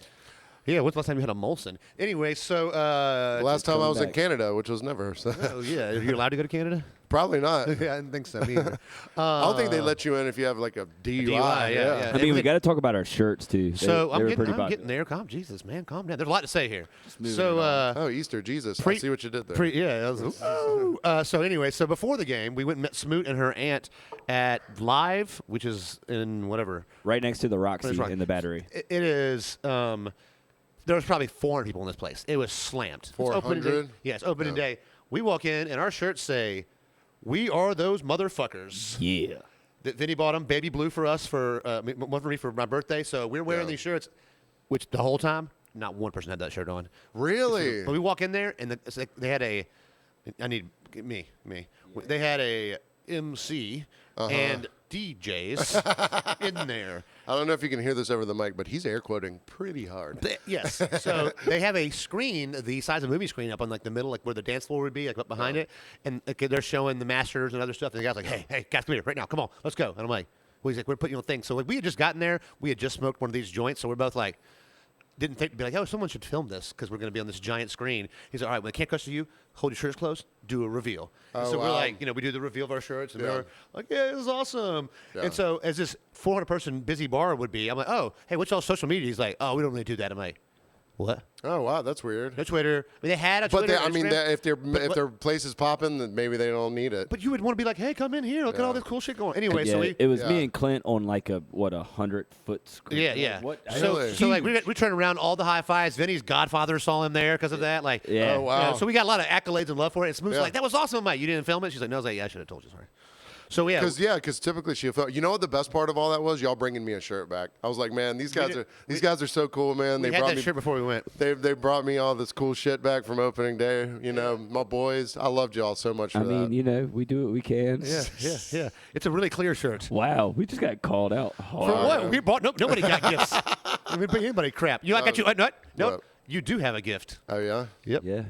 Speaker 1: Yeah, when's the last time you had a Molson? Anyway, so
Speaker 2: The last time I
Speaker 3: coming
Speaker 2: was in
Speaker 3: back.
Speaker 2: Canada, which was never. So.
Speaker 1: oh yeah, you're allowed to go to Canada?
Speaker 2: Probably not.
Speaker 1: Yeah, I didn't think so. Me either.
Speaker 2: I don't think they let you in if you have like a DUI.
Speaker 1: DUI, yeah.
Speaker 3: I mean, we got to talk about our shirts too.
Speaker 1: So
Speaker 3: they
Speaker 1: I'm
Speaker 3: were
Speaker 1: getting
Speaker 3: pretty popular.
Speaker 1: there. Jesus, man, calm down. There's a lot to say here.
Speaker 3: moving
Speaker 1: So
Speaker 3: it
Speaker 2: Oh, Easter, Jesus. I
Speaker 1: Pre-
Speaker 2: see what you did there.
Speaker 1: yeah. So anyway, so before the game, we went and met Smoot and her aunt at Live, which is in whatever.
Speaker 3: Right next to the Roxy
Speaker 1: That's right.
Speaker 3: in the Battery.
Speaker 1: It is. There was probably 400 people in this place. It was slammed. It's opening day.
Speaker 2: 400?
Speaker 1: Yeah, it's opening day. We walk in, and our shirts say, "We are those motherfuckers."
Speaker 3: Yeah.
Speaker 1: That Vinny bought them, baby blue for us for one for me for my birthday. So we're wearing these shirts, which the whole time, not one person had that shirt on.
Speaker 2: Really?
Speaker 1: But we walk in there, and it's like they had a. I need me. They had a MC and DJs in there.
Speaker 2: I don't know if you can hear this over the mic, but he's air quoting pretty hard.
Speaker 1: Yes. So they have a screen the size of a movie screen up on like the middle, like where the dance floor would be, like up behind it, and like, they're showing the masters and other stuff. And the guy's like, "Hey, guys, come here right now. Come on, let's go." And I'm like, "Well, he's like, we're putting you on thing." So like, we had just gotten there. We had just smoked one of these joints, so we're both like. Didn't think be like, oh, someone should film this because we're going to be on this giant screen. He's like, all right, when I can't cuss to you, hold your shirts closed, do a reveal. And so we're
Speaker 2: wow.
Speaker 1: like, we do the reveal of our shirts, and
Speaker 2: Yeah.
Speaker 1: we're like, yeah, this is awesome.
Speaker 2: Yeah.
Speaker 1: And so as this 400-person busy bar would be, I'm like, oh, hey, what's y'all social media? He's like, oh, we don't really do that. I'm like, what?
Speaker 2: Oh, wow, that's weird.
Speaker 1: No Twitter. I mean, they had a
Speaker 2: But
Speaker 1: Twitter.
Speaker 2: I mean,
Speaker 1: Instagram,
Speaker 2: if their place is popping, then maybe they don't need it.
Speaker 1: but you would want to be like, hey, come in here. Look at all this cool shit going on. Anyway,
Speaker 3: Yeah,
Speaker 1: so we.
Speaker 3: it was
Speaker 2: Yeah.
Speaker 3: me and Clint on like a 100-foot screen.
Speaker 1: Yeah.
Speaker 3: What?
Speaker 1: So,
Speaker 2: Really?
Speaker 1: so like we turned around all the high fives. Vinny's godfather saw him there because of that. Like,
Speaker 3: Yeah.
Speaker 2: Oh, wow.
Speaker 1: So we got a lot of accolades and love for it. And Smooth's
Speaker 2: Yeah.
Speaker 1: like, that was awesome, mate. You didn't film it? She's like, no. I was like, yeah, I should have told you. Sorry. So yeah.
Speaker 2: Because typically she'll feel. You know what the best part of all that was? Y'all bringing me a shirt back. I was like, man, these guys are so cool, man.
Speaker 1: we
Speaker 2: They
Speaker 1: had
Speaker 2: brought
Speaker 1: that
Speaker 2: me.
Speaker 1: shirt before we went.
Speaker 2: They brought me all this cool shit back from opening day. You know, my boys. I loved y'all so much for
Speaker 3: I
Speaker 2: that.
Speaker 3: mean, we do what we can.
Speaker 1: Yeah. It's a really clear shirt.
Speaker 3: Wow, we just got called out.
Speaker 1: For
Speaker 3: hard.
Speaker 1: what? We bought. Nobody got gifts. I mean, bring anybody crap. I got you. No.
Speaker 2: What?
Speaker 1: You do have a gift.
Speaker 2: Oh yeah.
Speaker 1: Yep.
Speaker 3: Yeah.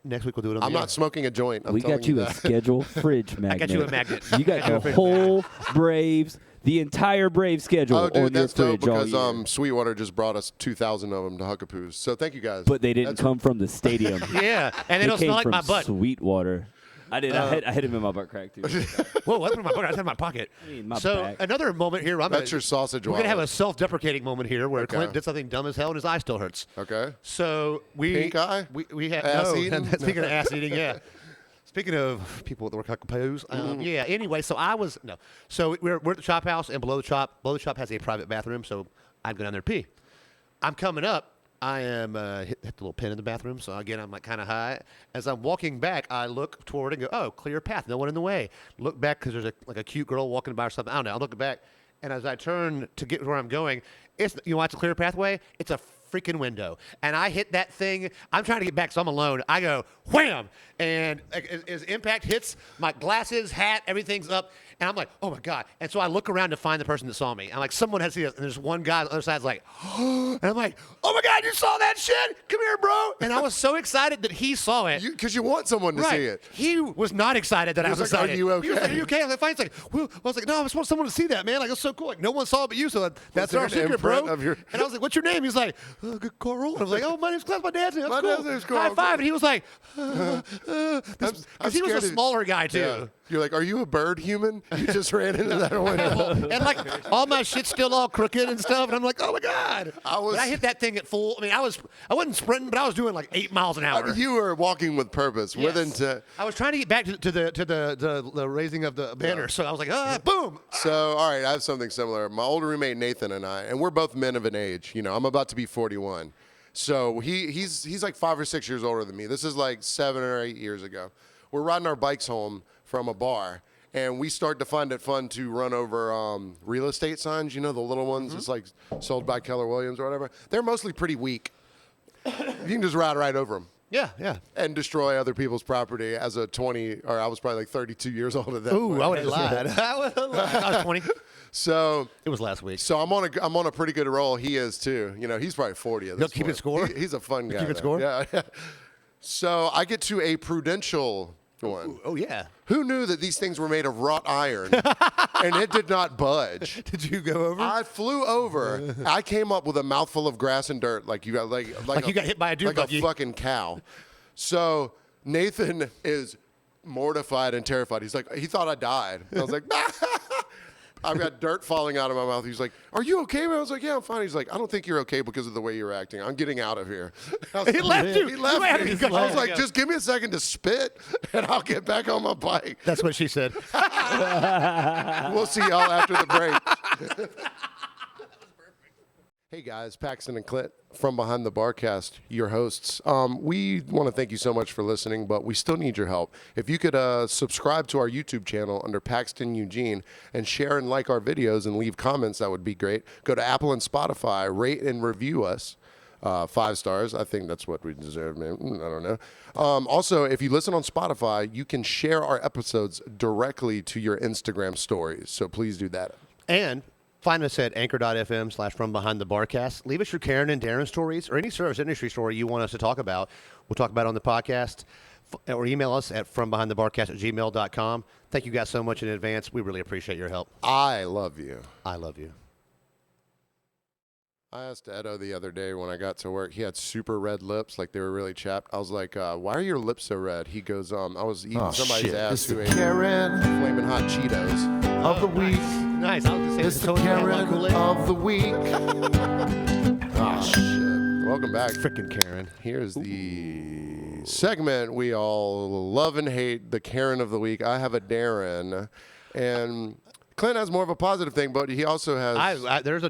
Speaker 1: Next week we'll do it on
Speaker 2: I'm
Speaker 1: the air.
Speaker 2: not smoking a joint. I'm
Speaker 3: We
Speaker 2: telling
Speaker 3: got you a
Speaker 2: that.
Speaker 3: schedule fridge magnet.
Speaker 1: got you a magnet.
Speaker 3: You got
Speaker 1: you a
Speaker 3: the
Speaker 1: fridge
Speaker 3: whole Braves, the entire Braves schedule
Speaker 2: Oh,
Speaker 3: on
Speaker 2: dude,
Speaker 3: your
Speaker 2: that's dope
Speaker 3: fridge all
Speaker 2: because
Speaker 3: year.
Speaker 2: Sweetwater just brought us 2,000 of them to Huckapoos. So thank you guys.
Speaker 3: But they didn't come from the stadium.
Speaker 1: Yeah, and they don't
Speaker 3: came
Speaker 1: smell like
Speaker 3: from
Speaker 1: my butt.
Speaker 3: Sweetwater. I did. I hit him in my butt crack too.
Speaker 1: Whoa, what happened to my butt? I just had my pocket.
Speaker 3: mean, my
Speaker 1: so
Speaker 3: back.
Speaker 1: another moment here.
Speaker 2: That's your sausage
Speaker 1: We're gonna have a
Speaker 2: wallet.
Speaker 1: self-deprecating moment here where
Speaker 2: Okay.
Speaker 1: Clint did something dumb as hell and his eye still hurts.
Speaker 2: Okay.
Speaker 1: So we
Speaker 2: Pink eye?
Speaker 1: We had
Speaker 2: Ass
Speaker 1: no.
Speaker 2: eating?
Speaker 1: Speaking of ass eating, yeah. Speaking of people that work like pose, yeah. Anyway, so I was no. So we're at the chop house, and below the chop has a private bathroom. So I'd go down there to pee. I'm coming up. I am hit the little pin in the bathroom. So again, I'm like kind of high. As I'm walking back, I look toward and go, "Oh, clear path, no one in the way." Look back because there's a cute girl walking by or something. I don't know. I look back, and as I turn to get where I'm going, it's it's a clear pathway. It's a freaking window, and I hit that thing. I'm trying to get back, so I'm alone. I go wham, and as impact hits, my glasses, hat, everything's up, and I'm like, oh my god! And so I look around to find the person that saw me. I'm like, someone has seen us, and there's one guy on the other side's like, and I'm like, oh my god, you saw that shit? Come here, bro! And I was so excited that he saw it.
Speaker 2: Because you want someone to see it.
Speaker 1: He was not excited that I was
Speaker 2: like,
Speaker 1: excited.
Speaker 2: are you okay?
Speaker 1: He was like, are you okay? I was like, fine. He's like, well, I was like, no, I just want someone to see that, man. Like, it's so cool. Like, no one saw it but you, so that's
Speaker 2: there
Speaker 1: our
Speaker 2: an
Speaker 1: secret, bro.
Speaker 2: imprint of your-
Speaker 1: And I was like, what's your name? He's like, good Carl. And I was like, oh, my name's Clint. My dad's name. That's
Speaker 2: My
Speaker 1: cool.
Speaker 2: dad's name's Carl.
Speaker 1: High five. And he was like,
Speaker 2: I'm
Speaker 1: because he was
Speaker 2: scared
Speaker 1: a
Speaker 2: of-
Speaker 1: smaller guy, too.
Speaker 2: Yeah. You're like, are you a bird human? You just ran into that window.
Speaker 1: And like all my shit's still all crooked and stuff, and I'm like, oh my god! But I hit that thing at full. I mean, I wasn't sprinting, but I was doing like 8 miles an hour.
Speaker 2: You were walking with purpose.
Speaker 1: Yes. I was trying to get back to the raising of the banner, so I was like, boom.
Speaker 2: So, all right, I have something similar. My older roommate Nathan and I, and we're both men of an age. You know, I'm about to be 41. So he's like 5 or 6 years older than me. This is like 7 or 8 years ago. We're riding our bikes home from a bar, and we start to find it fun to run over real estate signs. You know, the little ones. It's like sold by Keller Williams or whatever. They're mostly pretty weak. You can just ride right over them.
Speaker 1: Yeah.
Speaker 2: And destroy other people's property as a 20, or I was probably like 32 years old at that point.
Speaker 1: Ooh, I would have lied. I was 20.
Speaker 2: So
Speaker 1: it was last week.
Speaker 2: So I'm on a pretty good roll. He is too. You know, he's probably 40 at this
Speaker 1: You'll
Speaker 2: point.
Speaker 1: keep it score?
Speaker 2: He's a fun guy.
Speaker 1: Keep it
Speaker 2: though.
Speaker 1: score?
Speaker 2: Yeah. So I get to a prudential one.
Speaker 1: Oh yeah.
Speaker 2: Who knew that these things were made of wrought iron and it did not budge?
Speaker 1: Did you go over?
Speaker 2: I flew over. I came up with a mouthful of grass and dirt, like you got like
Speaker 1: you got hit by a dune buggy.
Speaker 2: a fucking cow. So Nathan is mortified and terrified. He's like, he thought I died. And I was like, I've got dirt falling out of my mouth. He's like, are you okay, man? I was like, yeah, I'm fine. He's like, I don't think you're okay because of the way you're acting. I'm getting out of here.
Speaker 1: He left you.
Speaker 2: He left me.
Speaker 1: You
Speaker 2: I was like, just give me a second to spit, and I'll get back on my bike.
Speaker 1: That's what she said.
Speaker 2: We'll see y'all after the break. Hey guys, Paxton and Clint from Behind the Barcast, your hosts. We want to thank you so much for listening, but we still need your help. If you could subscribe to our YouTube channel under Paxton Eugene and share and like our videos and leave comments, that would be great. Go to Apple and Spotify, rate and review us. 5 stars. I think that's what we deserve, man. I don't know. Also, if you listen on Spotify, you can share our episodes directly to your Instagram stories. So please do that.
Speaker 1: And find us at anchor.fm/from behind the barcast. Leave us your Karen and Darren stories or any service industry story you want us to talk about. We'll talk about it on the podcast, or email us at frombehindthebarcast@gmail.com. Thank you guys so much in advance. We really appreciate your help.
Speaker 2: I love you.
Speaker 1: I love you.
Speaker 2: I asked Edo the other day when I got to work. He had super red lips, like they were really chapped. I was like, why are your lips so red? He goes, I was eating somebody's ass who ate
Speaker 4: Karen
Speaker 2: flaming hot Cheetos.
Speaker 4: of the week.
Speaker 1: Nice. I was going to
Speaker 4: It's
Speaker 1: say
Speaker 4: the Karen of the week.
Speaker 2: Oh, shit. Welcome back.
Speaker 1: Freaking Karen.
Speaker 2: Here's the segment we all love and hate, the Karen of the week. I have a Darren, and Clint has more of a positive thing, but he also has.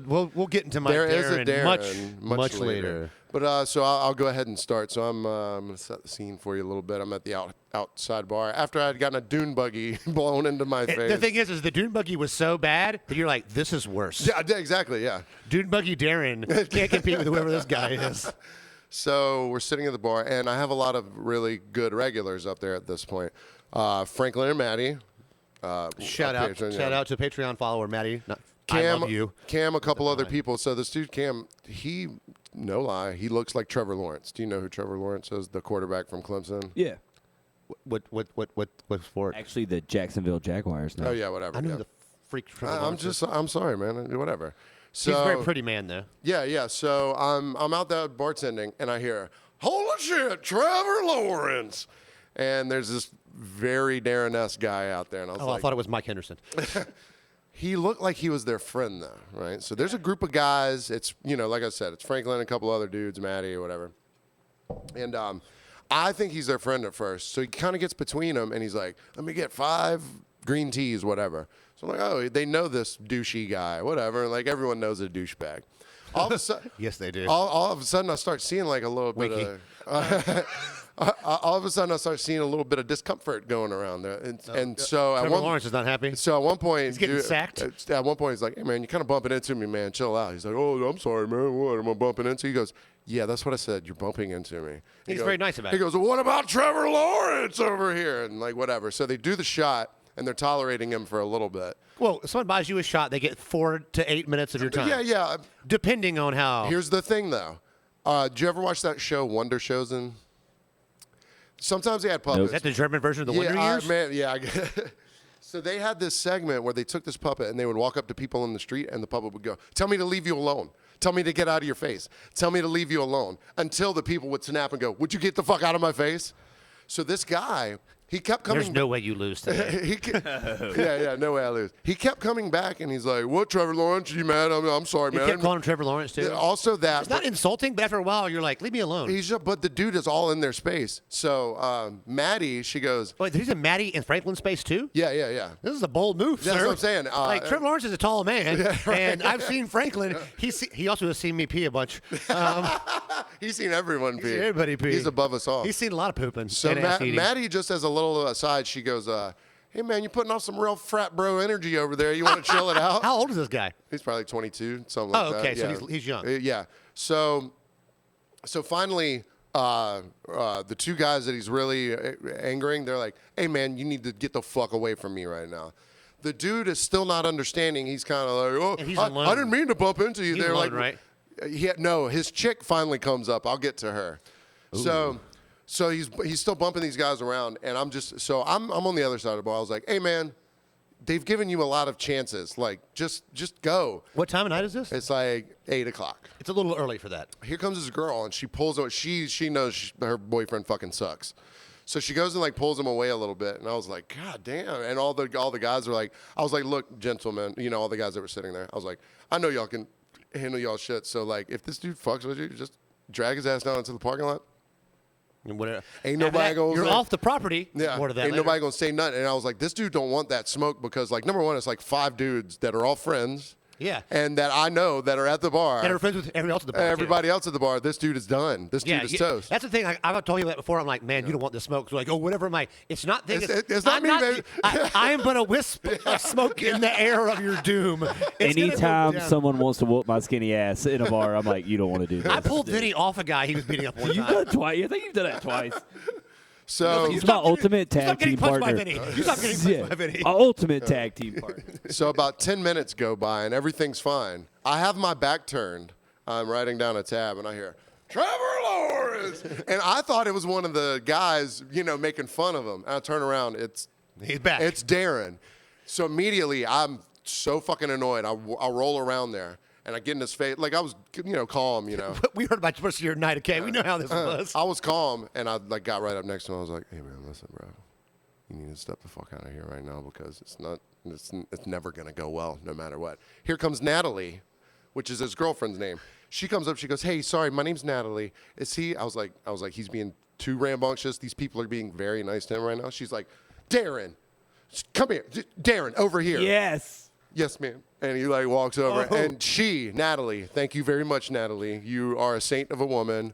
Speaker 1: We'll get into my
Speaker 2: There is
Speaker 1: Darren,
Speaker 2: a Darren
Speaker 1: much later.
Speaker 2: But so I'll go ahead and start. So I'm going to set the scene for you a little bit. I'm at the outside bar after I had gotten a dune buggy blown into my face.
Speaker 1: The thing is the dune buggy was so bad that you're like, this is worse.
Speaker 2: Yeah, exactly. Yeah.
Speaker 1: Dune buggy Darren can't compete with whoever this guy is.
Speaker 2: So we're sitting at the bar, and I have a lot of really good regulars up there at this point. Franklin and Maddie.
Speaker 1: Shout out to Patreon follower Maddie.
Speaker 2: Cam,
Speaker 1: I love you.
Speaker 2: Cam, a couple other people. So this dude Cam, no lie, he looks like Trevor Lawrence. Do you know who Trevor Lawrence is? The quarterback from Clemson.
Speaker 3: Yeah.
Speaker 1: What sport?
Speaker 3: Actually, the Jacksonville Jaguars now.
Speaker 2: Oh yeah, whatever.
Speaker 1: I knew
Speaker 2: yeah.
Speaker 1: the freak Trevor Lawrence is.
Speaker 2: I'm sorry, man. Whatever. So,
Speaker 1: He's a very pretty man, though.
Speaker 2: Yeah. So I'm out there bartending, and I hear, "Holy shit, Trevor Lawrence!" And there's this very Darren-esque guy out there, and I was like,
Speaker 1: I thought it was Mike Henderson.
Speaker 2: He looked like he was their friend, though, right? So there's a group of guys. It's, like I said, it's Franklin and a couple other dudes, Maddie or whatever. And I think he's their friend at first. So he kind of gets between them, and he's like, let me get 5 green teas, whatever. So I'm like, oh, they know this douchey guy, whatever. Like, everyone knows a douchebag. All of a sudden,
Speaker 1: Yes, they do.
Speaker 2: all of a sudden, I start seeing like a little bit of. all of a sudden I start seeing a little bit of discomfort going around there, and so
Speaker 1: Trevor Lawrence is not happy.
Speaker 2: So at one point,
Speaker 1: He's getting sacked.
Speaker 2: At one point, he's like, "Hey man, you're kind of bumping into me, man. Chill out." He's like, "Oh, I'm sorry, man. What am I bumping into?" He goes, "Yeah, that's what I said. You're bumping into me."
Speaker 1: He's very nice about
Speaker 2: it.
Speaker 1: it.
Speaker 2: He goes, well, "What about Trevor Lawrence over here?" And like whatever. So they do the shot, and they're tolerating him for a little bit.
Speaker 1: Well, if someone buys you a shot, they get 4 to 8 minutes of your time.
Speaker 2: Yeah.
Speaker 1: Depending on how.
Speaker 2: Here's the thing, though. Did you ever watch that show, Wonder Chosen? Sometimes they had puppets.
Speaker 1: Is that the German version of the Wonder Years?
Speaker 2: Man, yeah. So they had this segment where they took this puppet and they would walk up to people in the street and the puppet would go, "Tell me to leave you alone. Tell me to get out of your face. Tell me to leave you alone." Until the people would snap and go, "Would you get the fuck out of my face?" So this guy, he kept coming.
Speaker 1: There's no way you lose today.
Speaker 2: No way I lose. He kept coming back and he's like, "What, Trevor Lawrence? Are you mad? I'm sorry,
Speaker 1: You
Speaker 2: man."
Speaker 1: kept calling him Trevor Lawrence, too?
Speaker 2: Also that.
Speaker 1: It's not insulting, but after a while, you're like, leave me alone.
Speaker 2: But the dude is all in their space. So Maddie, she goes,
Speaker 1: Wait, he's a Maddie in Franklin space, too?
Speaker 2: yeah.
Speaker 1: This is a bold move,
Speaker 2: That's
Speaker 1: sir.
Speaker 2: what I'm saying.
Speaker 1: Like, Trevor Lawrence is a tall man,
Speaker 2: right.
Speaker 1: and I've seen Franklin. He also has seen me pee a bunch.
Speaker 2: He's seen everyone pee.
Speaker 1: seen everybody pee.
Speaker 2: He's above us all.
Speaker 1: He's seen a lot of pooping.
Speaker 2: So
Speaker 1: and ass eating.
Speaker 2: Maddie, just as a little aside, she goes, "Hey man, you're putting off some real frat bro energy over there. You want to chill it out?"
Speaker 1: How old is this guy?
Speaker 2: He's probably 22, something like that.
Speaker 1: Oh, okay, so
Speaker 2: Yeah.
Speaker 1: he's young.
Speaker 2: Yeah. So finally, the two guys that he's really angering, they're like, "Hey man, you need to get the fuck away from me right now." The dude is still not understanding. He's kind of like,
Speaker 1: And he's
Speaker 2: "Oh,
Speaker 1: alone.
Speaker 2: I didn't mean to bump into you."
Speaker 1: He's
Speaker 2: They're
Speaker 1: alone,
Speaker 2: like,
Speaker 1: right?
Speaker 2: No, his chick finally comes up. I'll get to her. So he's still bumping these guys around, and I'm on the other side of the bar. I was like, "Hey man, they've given you a lot of chances. Like just go."
Speaker 1: What time of night is this?
Speaker 2: It's like 8:00.
Speaker 1: It's a little early for that.
Speaker 2: Here comes this girl, and she pulls away. She knows her boyfriend fucking sucks. So she goes and like pulls him away a little bit, and I was like, "God damn!" And all the guys are like, I was like, "Look, gentlemen, all the guys that were sitting there." I was like, "I know y'all can handle y'all shit. So like, if this dude fucks with you, just drag his ass down into the parking lot.
Speaker 1: And whatever.
Speaker 2: Ain't nobody going.
Speaker 1: You're off the property.
Speaker 2: Yeah,
Speaker 1: More to that
Speaker 2: ain't
Speaker 1: later.
Speaker 2: nobody gonna say nothing." And I was like, "This dude don't want that smoke because like number one, it's like 5 dudes that are all friends."
Speaker 1: Yeah.
Speaker 2: And that I know that are at the bar.
Speaker 1: And are friends with everybody else at the bar. too.
Speaker 2: Everybody else at the bar, this dude is done. This dude is toast.
Speaker 1: That's the thing. I've told you that before. I'm like, man, you don't want the smoke. So like, oh, whatever. I'm like, it's not.
Speaker 2: It's not
Speaker 1: I'm
Speaker 2: me, baby.
Speaker 1: I am but a wisp of smoke in the air of your doom. It's gonna go
Speaker 3: Anytime
Speaker 1: down.
Speaker 3: someone wants to whoop my skinny ass in a bar, I'm like, you don't want to do that.
Speaker 1: I pulled Vinny off a guy he was beating up one
Speaker 3: You've
Speaker 1: time.
Speaker 3: done it twice. I think you've done that twice.
Speaker 2: So,
Speaker 3: He's my ultimate
Speaker 1: You stop
Speaker 3: tag
Speaker 1: getting
Speaker 3: team
Speaker 1: punched
Speaker 3: partner.
Speaker 1: by Vinny. You stop getting punched by Vinny.
Speaker 3: My ultimate tag team partner.
Speaker 2: so about 10 minutes go by and everything's fine. I have my back turned. I'm writing down a tab and I hear, "Trevor Lawrence!" And I thought it was one of the guys, making fun of him. And I turn around,
Speaker 1: He's back.
Speaker 2: it's Darren. So immediately I'm so fucking annoyed. I roll around there and I get in his face. Like I was, calm,
Speaker 1: We heard about the rest of your night, okay? We know how this was.
Speaker 2: I was calm, and I got right up next to him. I was like, "Hey man, listen, bro, you need to step the fuck out of here right now because it's never gonna go well, no matter what." Here comes Natalie, which is his girlfriend's name. She comes up, she goes, "Hey, sorry, my name's Natalie. Is he?" I was like, he's being too rambunctious. These people are being very nice to him right now. She's like, "Darren, come here, Darren, over here."
Speaker 3: Yes.
Speaker 2: "Yes, ma'am." And he like walks over, and Natalie, thank you very much, Natalie. You are a saint of a woman.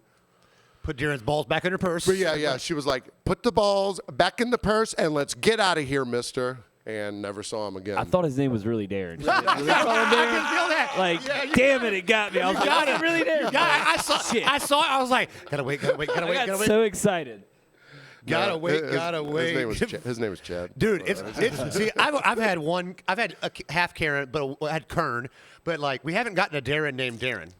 Speaker 1: Put Darren's balls back in her purse.
Speaker 2: But yeah. She was like, "Put the balls back in the purse and let's get out of here, mister." And never saw him again.
Speaker 3: I thought his name was really Darren.
Speaker 1: I can feel that.
Speaker 3: Like, damn it got me. I was like,
Speaker 1: got
Speaker 3: "Is
Speaker 1: it.
Speaker 3: it really Darren?"
Speaker 1: I saw.
Speaker 3: Shit.
Speaker 1: I saw it. I was like, gotta wait.
Speaker 3: I got so excited.
Speaker 1: Gotta wait.
Speaker 2: His name was Chad.
Speaker 1: Dude, it's see, I've had a half Karen, but I had Kern, but like we haven't gotten a Darren named Darren.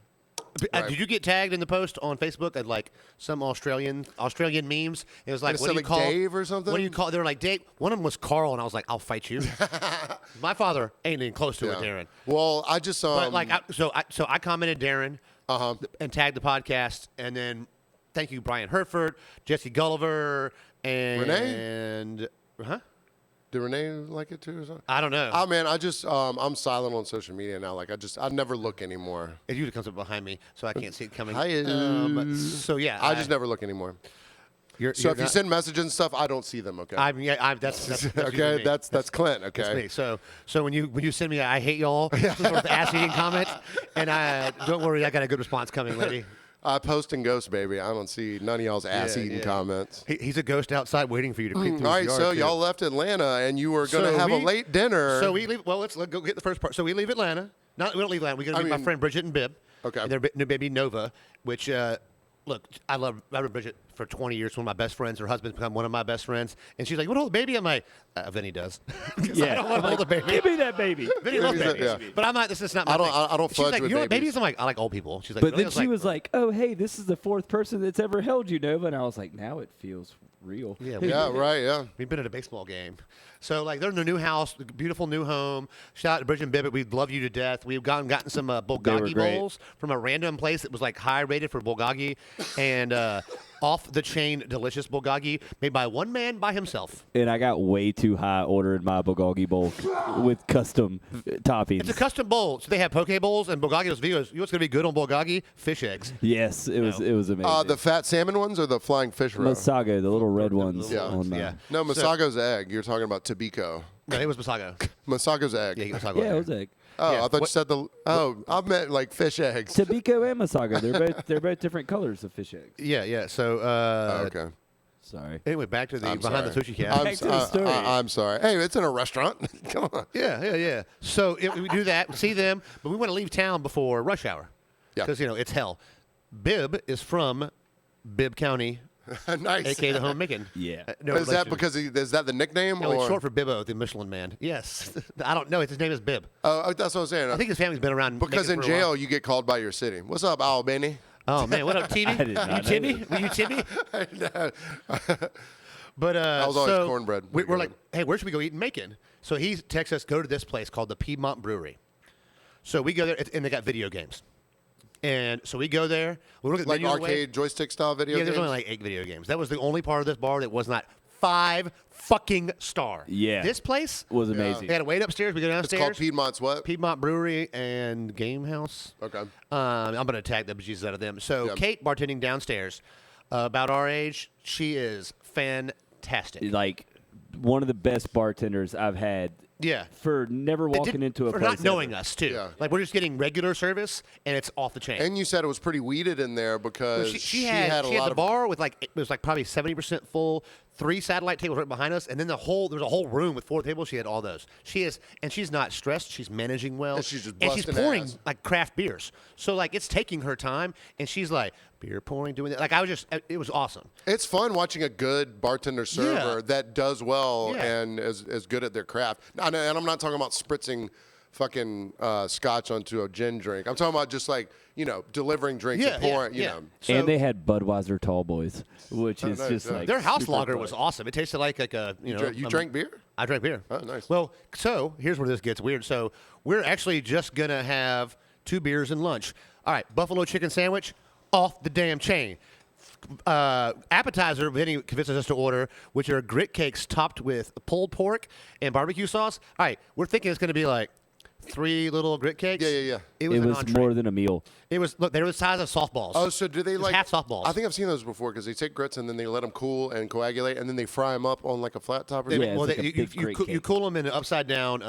Speaker 2: Right.
Speaker 1: Did you get tagged in the post on Facebook at like some Australian memes? It was like,
Speaker 2: It
Speaker 1: what
Speaker 2: said,
Speaker 1: do you
Speaker 2: like,
Speaker 1: call
Speaker 2: Dave or something?
Speaker 1: What do you call? They were like Dave. One of them was Carl, and I was like, I'll fight you. My father ain't even close to a Darren.
Speaker 2: Well, I just
Speaker 1: But like, I commented Darren and tagged the podcast, and then thank you Brian Herford, Jesse Gulliver, and
Speaker 2: Renee?
Speaker 1: Huh?
Speaker 2: Did Renee like it too or something?
Speaker 1: I don't know.
Speaker 2: Oh man, I just I'm silent on social media now. Like I never look anymore.
Speaker 1: It usually comes up behind me, so I can't see it coming.
Speaker 2: Hi.
Speaker 1: So yeah,
Speaker 2: I just never look anymore. So if you send messages and stuff, I don't see them. Okay.
Speaker 1: That's
Speaker 2: okay.
Speaker 1: me.
Speaker 2: That's Clint. Okay.
Speaker 1: That's me. So when you send me I hate y'all some sort of ass eating comment, and don't worry, I got a good response coming, lady.
Speaker 2: I post and ghost, baby. I don't see none of y'all's ass-eating comments.
Speaker 1: He's a ghost outside waiting for you to creep through
Speaker 2: All right,
Speaker 1: his
Speaker 2: so
Speaker 1: yard, too.
Speaker 2: y'all left Atlanta, and you were going to have a late dinner.
Speaker 1: So we leave. Well, let's go get the first part. So we leave Atlanta. We don't leave Atlanta. We're going to meet my friend Bridget and Bib.
Speaker 2: Okay.
Speaker 1: And their new baby Nova, which, look, I love Bridget for 20 years. One of my best friends. Her husband's become one of my best friends. And she's like, "What hold the baby?" I'm like, "Vinny does."
Speaker 3: Yeah.
Speaker 1: I don't want to hold the baby.
Speaker 3: Give me that baby.
Speaker 1: Vinny loves babies.
Speaker 2: Yeah.
Speaker 1: But I'm not. This is not my thing.
Speaker 2: I don't
Speaker 1: She's
Speaker 2: fudge
Speaker 1: like,
Speaker 2: with
Speaker 1: "You want
Speaker 2: babies."
Speaker 1: babies?" I'm like, "I like old people." She's like,
Speaker 3: But
Speaker 1: really?
Speaker 3: then
Speaker 1: I
Speaker 3: she was like, "Oh, hey, this is the fourth person that's ever held you, Nova." And I was like, "Now it feels real."
Speaker 1: "Yeah,
Speaker 2: Yeah, right, yeah.
Speaker 1: We've been at a baseball game." So, like, they're in their new house, beautiful new home. Shout out to Bridget and Bibbit. We love you to death. We've gotten some Bulgogi
Speaker 3: great.
Speaker 1: bowls from a random place that was, like, high rated for Bulgogi. And off-the-chain delicious Bulgogi made by one man by himself.
Speaker 3: And I got way too high ordering my bulgogi bowl with custom toppings.
Speaker 1: It's a custom bowl. So they have poke bowls and Bulgogi. Those videos. You know what's going to be good on Bulgogi? Fish eggs.
Speaker 3: Yes, it was amazing.
Speaker 2: The fat salmon ones or the flying fish roe?
Speaker 3: Masago, the little red ones.
Speaker 2: Yeah.
Speaker 3: On,
Speaker 1: Yeah.
Speaker 2: No, Masago's egg. You're talking about Tobiko.
Speaker 1: No, it was Masago.
Speaker 2: Masago's egg.
Speaker 1: Yeah, Masago.
Speaker 3: Yeah, it was egg.
Speaker 2: Oh,
Speaker 1: Yeah.
Speaker 2: I thought you said the. Oh, I meant like fish eggs.
Speaker 3: Tabiko and Masago, they're both different colors of fish eggs.
Speaker 1: Yeah. So,
Speaker 2: Okay.
Speaker 3: Sorry.
Speaker 1: anyway, back to the
Speaker 2: I'm
Speaker 1: behind
Speaker 2: sorry.
Speaker 1: the sushi cat.
Speaker 3: Back to the story.
Speaker 2: I'm sorry. Hey, it's in a restaurant. Come on.
Speaker 1: Yeah. So we do that, we see them, but we want to leave town before rush hour.
Speaker 2: Yeah.
Speaker 1: Because, it's hell. Bib is from Bibb County,
Speaker 2: Nice.
Speaker 1: a.k.a. the home of Macon.
Speaker 3: Yeah.
Speaker 1: No
Speaker 2: Is that
Speaker 1: relation.
Speaker 2: because is that the nickname?
Speaker 1: No,
Speaker 2: or?
Speaker 1: it's short for Bibbo, the Michelin Man. Yes. I don't know. His name is Bib.
Speaker 2: Oh, that's what I'm saying.
Speaker 1: I think his family's been around
Speaker 2: because
Speaker 1: Macon
Speaker 2: in
Speaker 1: for a while.
Speaker 2: jail you get called by your city. What's up, Albany?
Speaker 1: Oh, man. What up, Timmy?
Speaker 3: I did not
Speaker 1: you
Speaker 3: know
Speaker 1: Timmy?
Speaker 3: that.
Speaker 1: Were you Timmy? But
Speaker 2: I was always
Speaker 1: so
Speaker 2: cornbread.
Speaker 1: We're like, hey, where should we go eat in Macon? So he texts us, go to this place called the Piedmont Brewery. So we go there, and they got video games. And so we go there. We look at the
Speaker 2: Like
Speaker 1: menu on the way.
Speaker 2: arcade joystick style video
Speaker 1: Yeah, there's
Speaker 2: games?
Speaker 1: only like 8 video games. That was the only part of this bar that was not 5 fucking star.
Speaker 3: Yeah.
Speaker 1: This place,
Speaker 3: Was amazing.
Speaker 1: they had to wait upstairs. We go
Speaker 2: It's
Speaker 1: downstairs.
Speaker 2: called Piedmont's what?
Speaker 1: Piedmont Brewery and Game House.
Speaker 2: Okay.
Speaker 1: I'm going to tag the bejesus out of them. So
Speaker 2: Yep.
Speaker 1: Kate, bartending downstairs, about our age, she is fantastic.
Speaker 3: Like one of the best bartenders I've had.
Speaker 1: Yeah.
Speaker 3: For never
Speaker 1: They
Speaker 3: walking
Speaker 1: did-
Speaker 3: into a
Speaker 1: for
Speaker 3: place.
Speaker 1: not knowing
Speaker 3: ever.
Speaker 1: us, too.
Speaker 2: Yeah.
Speaker 1: Like, we're just getting regular service, and it's off the chain.
Speaker 2: And you said it was pretty weeded in there because
Speaker 1: she had
Speaker 2: a
Speaker 1: the
Speaker 2: lot of
Speaker 1: bar with it was like probably 70% full, 3 satellite tables right behind us, and then there was a whole room with 4 tables. She had all those. She's not stressed. She's managing well.
Speaker 2: And she's just
Speaker 1: and she's
Speaker 2: busting
Speaker 1: pouring
Speaker 2: ass.
Speaker 1: like craft beers. So like it's taking her time, and she's like beer pouring, doing that. Like it was awesome.
Speaker 2: It's fun watching a good bartender server
Speaker 1: Yeah.
Speaker 2: that does well
Speaker 1: Yeah.
Speaker 2: and is good at their craft. And I'm not talking about spritzing fucking scotch onto a gin drink. I'm talking about just like, delivering drinks and pouring,
Speaker 1: yeah.
Speaker 2: So,
Speaker 3: And they had Budweiser Tall Boys, which is
Speaker 2: nice,
Speaker 3: just
Speaker 2: yeah.
Speaker 3: like
Speaker 1: Their house
Speaker 3: super
Speaker 1: lager
Speaker 3: fun.
Speaker 1: was awesome. It tasted like a
Speaker 2: you drank beer?
Speaker 1: I drank beer.
Speaker 2: Oh, nice.
Speaker 1: Well, so here's where this gets weird. So we're actually just gonna have 2 beers and lunch. All right, buffalo chicken sandwich, off the damn chain. Appetizer, Vinny convinces us to order, which are grit cakes topped with pulled pork and barbecue sauce. All right, we're thinking it's gonna be like 3 little grit cakes.
Speaker 2: Yeah.
Speaker 1: It was,
Speaker 3: It
Speaker 1: an
Speaker 3: was
Speaker 1: entree.
Speaker 3: more than a meal.
Speaker 1: It was they were the size of softballs.
Speaker 2: Oh, so do they
Speaker 1: It was
Speaker 2: like
Speaker 1: half softballs?
Speaker 2: I think I've seen those before because they take grits and then they let them cool and coagulate and then they fry them up on like a flat top or
Speaker 1: They-
Speaker 2: something.
Speaker 3: Yeah,
Speaker 1: well,
Speaker 3: it's like a
Speaker 1: you,
Speaker 3: big
Speaker 1: you,
Speaker 3: grit
Speaker 1: coo- you
Speaker 3: cake.
Speaker 1: cool them in an upside down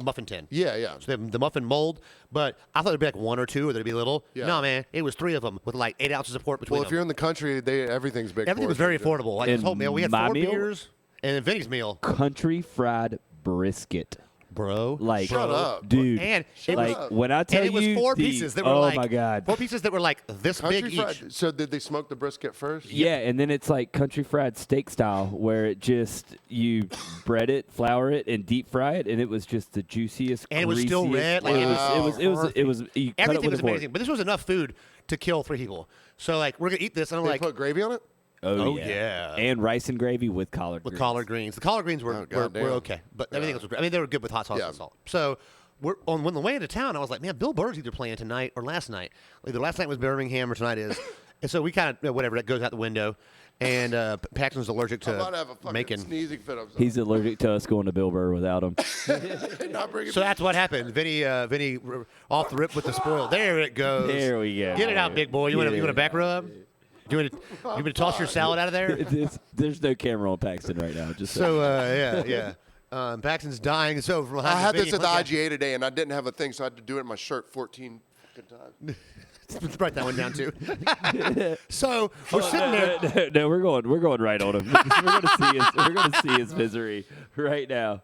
Speaker 1: muffin tin.
Speaker 2: Yeah.
Speaker 1: So they have the muffin mold, but I thought it'd be like 1 or 2, or there'd be little.
Speaker 2: Yeah.
Speaker 1: No, man, it was 3 of them with like 8 ounces of pork between
Speaker 2: Well, if
Speaker 1: them.
Speaker 2: you're in the country, everything's big.
Speaker 1: Everything was
Speaker 2: portions,
Speaker 1: very
Speaker 2: yeah.
Speaker 1: affordable. Like this
Speaker 3: And
Speaker 1: whole meal, we had
Speaker 3: my
Speaker 1: 4
Speaker 3: meal?
Speaker 1: beers, and then Vinny's meal,
Speaker 3: Country fried brisket.
Speaker 1: bro.
Speaker 3: Like,
Speaker 2: Shut up.
Speaker 3: dude.
Speaker 1: And
Speaker 2: Shut
Speaker 3: like
Speaker 2: up.
Speaker 3: when I tell
Speaker 1: and it was
Speaker 3: you
Speaker 1: 4
Speaker 3: the-
Speaker 1: pieces that were
Speaker 3: oh
Speaker 1: like,
Speaker 3: my god,
Speaker 1: 4 pieces that were like this
Speaker 2: Country
Speaker 1: big
Speaker 2: fried.
Speaker 1: each.
Speaker 2: So did they smoke the brisket first?
Speaker 3: yeah, and then it's like country fried steak style, where it just you bread it, flour it, and deep fry it, and it was just the juiciest.
Speaker 1: And it was still
Speaker 3: greasiest-
Speaker 1: red, like,
Speaker 3: it
Speaker 1: it
Speaker 3: was.
Speaker 1: was
Speaker 3: It was. It was. You cut it
Speaker 1: Everything
Speaker 3: with
Speaker 1: was
Speaker 3: a fork.
Speaker 1: amazing, but this was enough food to kill 3 people. So like we're gonna eat this, and I'm
Speaker 2: They
Speaker 1: like
Speaker 2: put gravy on it?
Speaker 1: Oh,
Speaker 3: yeah.
Speaker 1: yeah.
Speaker 3: And rice and gravy with collard
Speaker 1: with
Speaker 3: greens.
Speaker 1: collard greens. The collard greens
Speaker 2: Oh,
Speaker 1: were
Speaker 2: goddamn.
Speaker 1: okay, but everything else was great. I mean, they were good with hot sauce
Speaker 2: Yeah.
Speaker 1: and salt. So we're on the way into town. I was like, man, Bill Burr's either playing tonight or last night. Either last night was Birmingham or tonight is. And so we kind of whatever that goes out the window. And Paxton's allergic
Speaker 2: I'm about to
Speaker 1: to
Speaker 2: have a fucking
Speaker 1: Macon.
Speaker 2: sneezing fit. I'm sorry.
Speaker 3: He's allergic to us going to Bill Burr without him.
Speaker 2: not bringing
Speaker 1: So that's what happened. Vinny off the rip with the spoil. There it goes.
Speaker 3: There we go.
Speaker 1: Get it out, big boy. You want
Speaker 3: Get
Speaker 1: a
Speaker 3: it
Speaker 1: back rub? You want to toss your salad out of there?
Speaker 3: There's no camera on Paxton right now. Just so.
Speaker 1: So yeah. Paxton's dying. So from behind
Speaker 2: I had
Speaker 1: Vinny,
Speaker 2: this at the
Speaker 1: look
Speaker 2: IGA today, and I didn't have a thing, so I had to do it in my shirt 14 fucking times.
Speaker 1: Write that one down too. So we're sitting there.
Speaker 3: No, we're going right on him. We're gonna see his misery right now.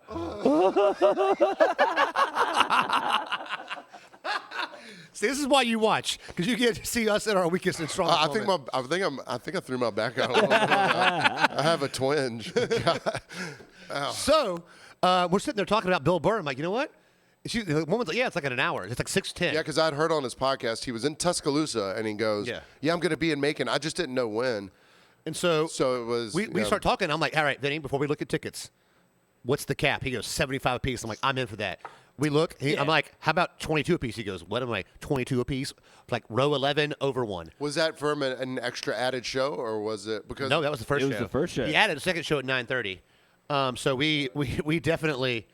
Speaker 1: See, this is why you watch, because you get to see us at our weakest and strongest.
Speaker 2: I think I threw my back out a little bit. I have a twinge.
Speaker 1: So we're sitting there talking about Bill Burr. I'm like, you know what? The woman's like, yeah, it's like in an hour. It's like 6:10.
Speaker 2: Yeah, because I'd heard on his podcast he was in Tuscaloosa, and he goes, yeah, I'm going to be in Macon. I just didn't know when.
Speaker 1: And so
Speaker 2: it was.
Speaker 1: We start talking. I'm like, all right, Vinny, before we look at tickets, what's the cap? He goes, 75 apiece. I'm like, I'm in for that. We look. I'm like, how about 22 apiece? He goes, what am I? 22 apiece? Like row 11 over 1.
Speaker 2: Was that from an extra added show, or was it because?
Speaker 1: No, that was the first show.
Speaker 3: It was the first show.
Speaker 1: He added a second show at 9:30. So we definitely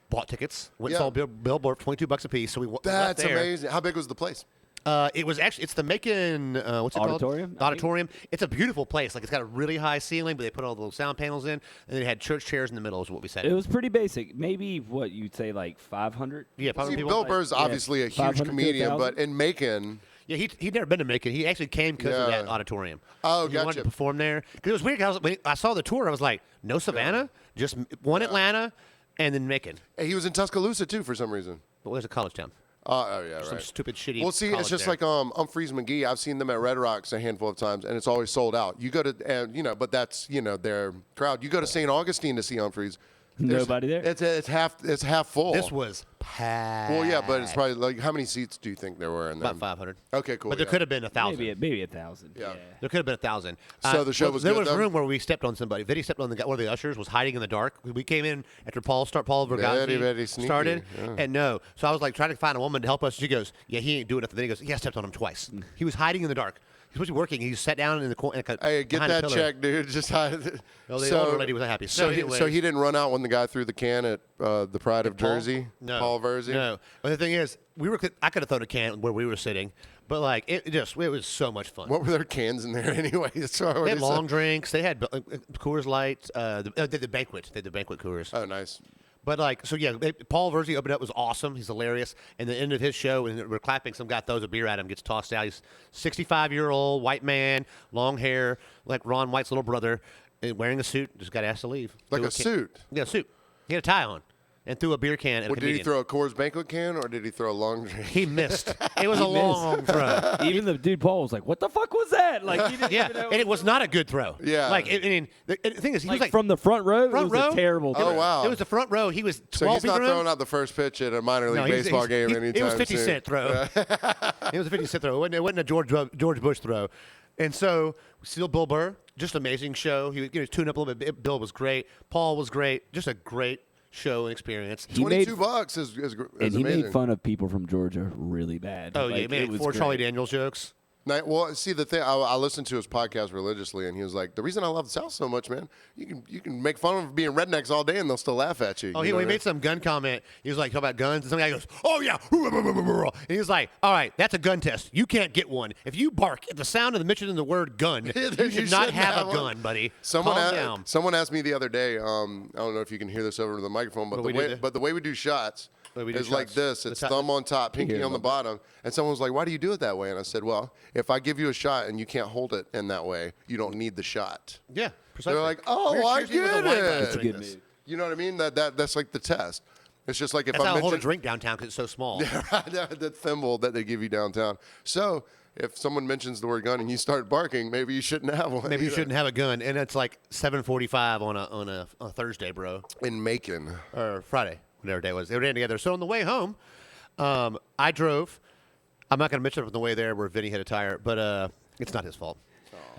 Speaker 1: bought tickets. Went and saw Bill Burr for $22 a piece. So we
Speaker 2: That's
Speaker 1: left there.
Speaker 2: amazing. How big was the place?
Speaker 1: It's the Macon, what's it
Speaker 3: Auditorium?
Speaker 1: called? Auditorium. It's a beautiful place. Like, it's got a really high ceiling, but they put all the little sound panels in, and then they had church chairs in the middle is what we said.
Speaker 3: It was pretty basic. Maybe, what, you'd say like 500?
Speaker 1: Yeah, 500
Speaker 2: See,
Speaker 1: people.
Speaker 2: Bill Burr's obviously a huge
Speaker 3: 500 to
Speaker 2: comedian,
Speaker 3: 1,000?
Speaker 2: but in Macon.
Speaker 1: Yeah, he'd never been to Macon. He actually came because of that auditorium.
Speaker 2: Oh,
Speaker 1: He wanted
Speaker 2: gotcha.
Speaker 1: to perform there. Because it was weird. When I saw the tour, I was like, no Savannah, just one Atlanta, and then Macon.
Speaker 2: He was in Tuscaloosa, too, for some reason.
Speaker 1: But where's a college town?
Speaker 2: Oh, yeah,
Speaker 1: Some
Speaker 2: right.
Speaker 1: stupid, shitty
Speaker 2: Well, see, it's
Speaker 1: college
Speaker 2: just
Speaker 1: there.
Speaker 2: like Humphreys McGee. I've seen them at Red Rocks a handful of times, and it's always sold out. You go to, but that's, their crowd. You go to St. Augustine to see Humphreys.
Speaker 3: Nobody there?
Speaker 2: It's half full.
Speaker 1: This was packed.
Speaker 2: Well, yeah, but it's probably like, how many seats do you think there were in there?
Speaker 1: about 500.
Speaker 2: Okay, cool.
Speaker 1: But there could have been 1,000.
Speaker 3: Maybe 1,000.
Speaker 2: Yeah.
Speaker 1: There could have been 1,000.
Speaker 2: So the show was
Speaker 1: There
Speaker 2: good,
Speaker 1: was
Speaker 2: though?
Speaker 1: room where we stepped on somebody. Vinny stepped on one of the ushers, was hiding in the dark. We came in after Paul
Speaker 2: Very,
Speaker 1: Vergazzi
Speaker 2: very sneaky,
Speaker 1: started,
Speaker 2: yeah.
Speaker 1: and no. So I was like trying to find a woman to help us. She goes, yeah, he ain't doing nothing. Then he goes, yeah, I stepped on him twice. He was hiding in the dark. He was supposed to be working. He sat down in the corner.
Speaker 2: Hey, get
Speaker 1: behind a
Speaker 2: that
Speaker 1: pillar.
Speaker 2: check, dude. Just hide.
Speaker 1: Well, the older lady wasn't happy.
Speaker 2: So
Speaker 1: anyways,
Speaker 2: he didn't run out when the guy threw the can at the Pride of
Speaker 1: Paul?
Speaker 2: Jersey?
Speaker 1: No.
Speaker 2: Paul Verzi?
Speaker 1: No. But the thing is, I could have thrown a can where we were sitting, but like it was so much fun.
Speaker 2: What were their cans in there anyway? Sorry,
Speaker 1: They had long drinks. They had Coors Light. They had the banquet. They had the banquet Coors.
Speaker 2: Oh, nice.
Speaker 1: But Paul Verzi opened up, was awesome. He's hilarious. And the end of his show, and we're clapping. Some guy throws a beer at him, gets tossed out. He's 65-year-old white man, long hair, like Ron White's little brother, and wearing a suit. Just got asked to leave.
Speaker 2: Like
Speaker 1: Threw
Speaker 2: a suit?
Speaker 1: Yeah, a suit. He had a tie on, and threw a beer can at a
Speaker 2: Well, did he
Speaker 1: comedian.
Speaker 2: throw a Coors banquet can or did he throw a long drink?
Speaker 1: He missed. It was a long throw.
Speaker 3: Even the dude Paul was like, "What the fuck was that?" Like, he didn't
Speaker 1: Yeah,
Speaker 3: even know
Speaker 1: and it was not a good throw.
Speaker 2: Yeah.
Speaker 1: Like, the thing is, he was like
Speaker 3: from the front row.
Speaker 1: front
Speaker 3: it was
Speaker 1: row?
Speaker 3: a terrible.
Speaker 2: Oh,
Speaker 3: throw.
Speaker 2: wow.
Speaker 1: It was the front row. He was 12
Speaker 2: So he's
Speaker 1: feet
Speaker 2: not
Speaker 1: around.
Speaker 2: throwing out the first pitch at a minor league
Speaker 1: No,
Speaker 2: baseball game anytime
Speaker 1: It was 50
Speaker 2: soon.
Speaker 1: cent throw. It was a 50 cent throw. It wasn't a George Bush throw. And so, still Bill Burr, just amazing show. He was tuned up a little bit. Bill was great. Paul was great. Just a great show and experience.
Speaker 3: He made-
Speaker 2: $22 is
Speaker 3: And he
Speaker 2: amazing.
Speaker 3: made fun of people from Georgia really bad.
Speaker 1: Oh, yeah, he made
Speaker 3: it was
Speaker 1: 4
Speaker 3: great.
Speaker 1: Charlie Daniels jokes.
Speaker 2: Well, see, the thing, I listened to his podcast religiously, and he was like, the reason I love the South so much, man, you can make fun of being rednecks all day, and they'll still laugh at you.
Speaker 1: Oh,
Speaker 2: You
Speaker 1: he
Speaker 2: know what I
Speaker 1: made
Speaker 2: mean?
Speaker 1: some gun comment. He was like, talking about guns, and some guy goes, oh, yeah. And he was like, all right, that's a gun test. You can't get one. If you bark at the sound of the mention of the word gun,
Speaker 2: Then
Speaker 1: you
Speaker 2: you
Speaker 1: should not
Speaker 2: shouldn't
Speaker 1: have
Speaker 2: have
Speaker 1: a
Speaker 2: one.
Speaker 1: gun, buddy.
Speaker 2: Someone
Speaker 1: Calm down.
Speaker 2: Someone asked me the other day. I don't know if you can hear this over the microphone, but the way we do shots is like this. It's thumb on top, pinky on the bottom. And someone was like, "Why do you do it that way?" And I said, "Well, if I give you a shot and you can't hold it in that way, you don't need the shot."
Speaker 1: Yeah, precisely.
Speaker 2: They're like, "Oh,
Speaker 1: We're
Speaker 2: I
Speaker 1: choosing with
Speaker 2: get
Speaker 1: a wine glass
Speaker 2: it."
Speaker 3: That's a
Speaker 1: doing
Speaker 3: good
Speaker 1: this.
Speaker 3: move.
Speaker 2: You know what I mean? That's like the test. It's just like if
Speaker 1: That's
Speaker 2: I
Speaker 1: how I hold a
Speaker 2: mention
Speaker 1: drink downtown because it's so small.
Speaker 2: the thimble that they give you downtown. So if someone mentions the word gun and you start barking, maybe you shouldn't have one.
Speaker 1: Maybe you
Speaker 2: either.
Speaker 1: shouldn't have a gun, and it's like 7:45 on a Thursday, bro,
Speaker 2: In Macon.
Speaker 1: or Friday, whatever day it was. They were in together. So on the way home, I drove. I'm not going to mention it on the way there where Vinny hit a tire, but it's not his fault.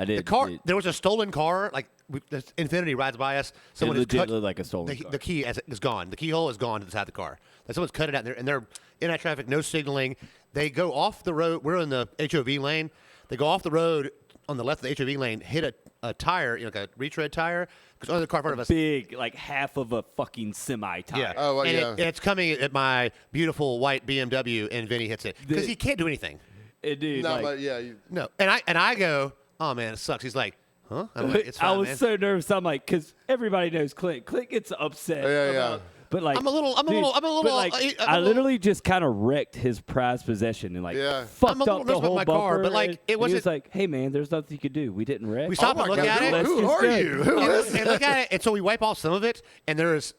Speaker 3: I did.
Speaker 1: The car, there was a stolen car. Like this Infinity rides by us. Someone has
Speaker 3: legit
Speaker 1: cut
Speaker 3: looked like a stolen car.
Speaker 1: The key is gone. The keyhole is gone inside the car. Like someone's cut it out, and they're in that traffic, no signaling. They go off the road. We're in the HOV lane. They go off the road on the left of the HOV lane, hit a tire, like a retread tire, because under the car in front of us.
Speaker 3: Big, like half of a fucking semi tire.
Speaker 1: Yeah.
Speaker 2: Oh, well,
Speaker 1: and
Speaker 2: yeah.
Speaker 1: it's coming at my beautiful white BMW, and Vinny hits it because he can't do anything.
Speaker 3: Dude,
Speaker 2: No,
Speaker 3: like,
Speaker 2: but yeah.
Speaker 1: No, and I go, oh man, it sucks. He's like, huh? I'm like, it's fine,
Speaker 3: I was
Speaker 1: man.
Speaker 3: so nervous. I'm like, because everybody knows Clint. Clint gets upset
Speaker 2: Yeah, yeah.
Speaker 3: But like,
Speaker 1: I'm a little.
Speaker 3: but, like, I literally just kind of wrecked his prized possession and like fucked
Speaker 1: I'm a little
Speaker 3: up the
Speaker 1: nervous
Speaker 3: whole
Speaker 1: with my car,
Speaker 3: bumper.
Speaker 1: but like
Speaker 3: and
Speaker 1: it
Speaker 3: he was
Speaker 1: wasn't.
Speaker 3: like, hey man, there's nothing you could do. We didn't wreck.
Speaker 1: We stopped and looked at it.
Speaker 2: Who
Speaker 3: Let's
Speaker 2: are
Speaker 3: just
Speaker 2: you? Who is
Speaker 1: and look at it, and so we wipe off some of it, and there was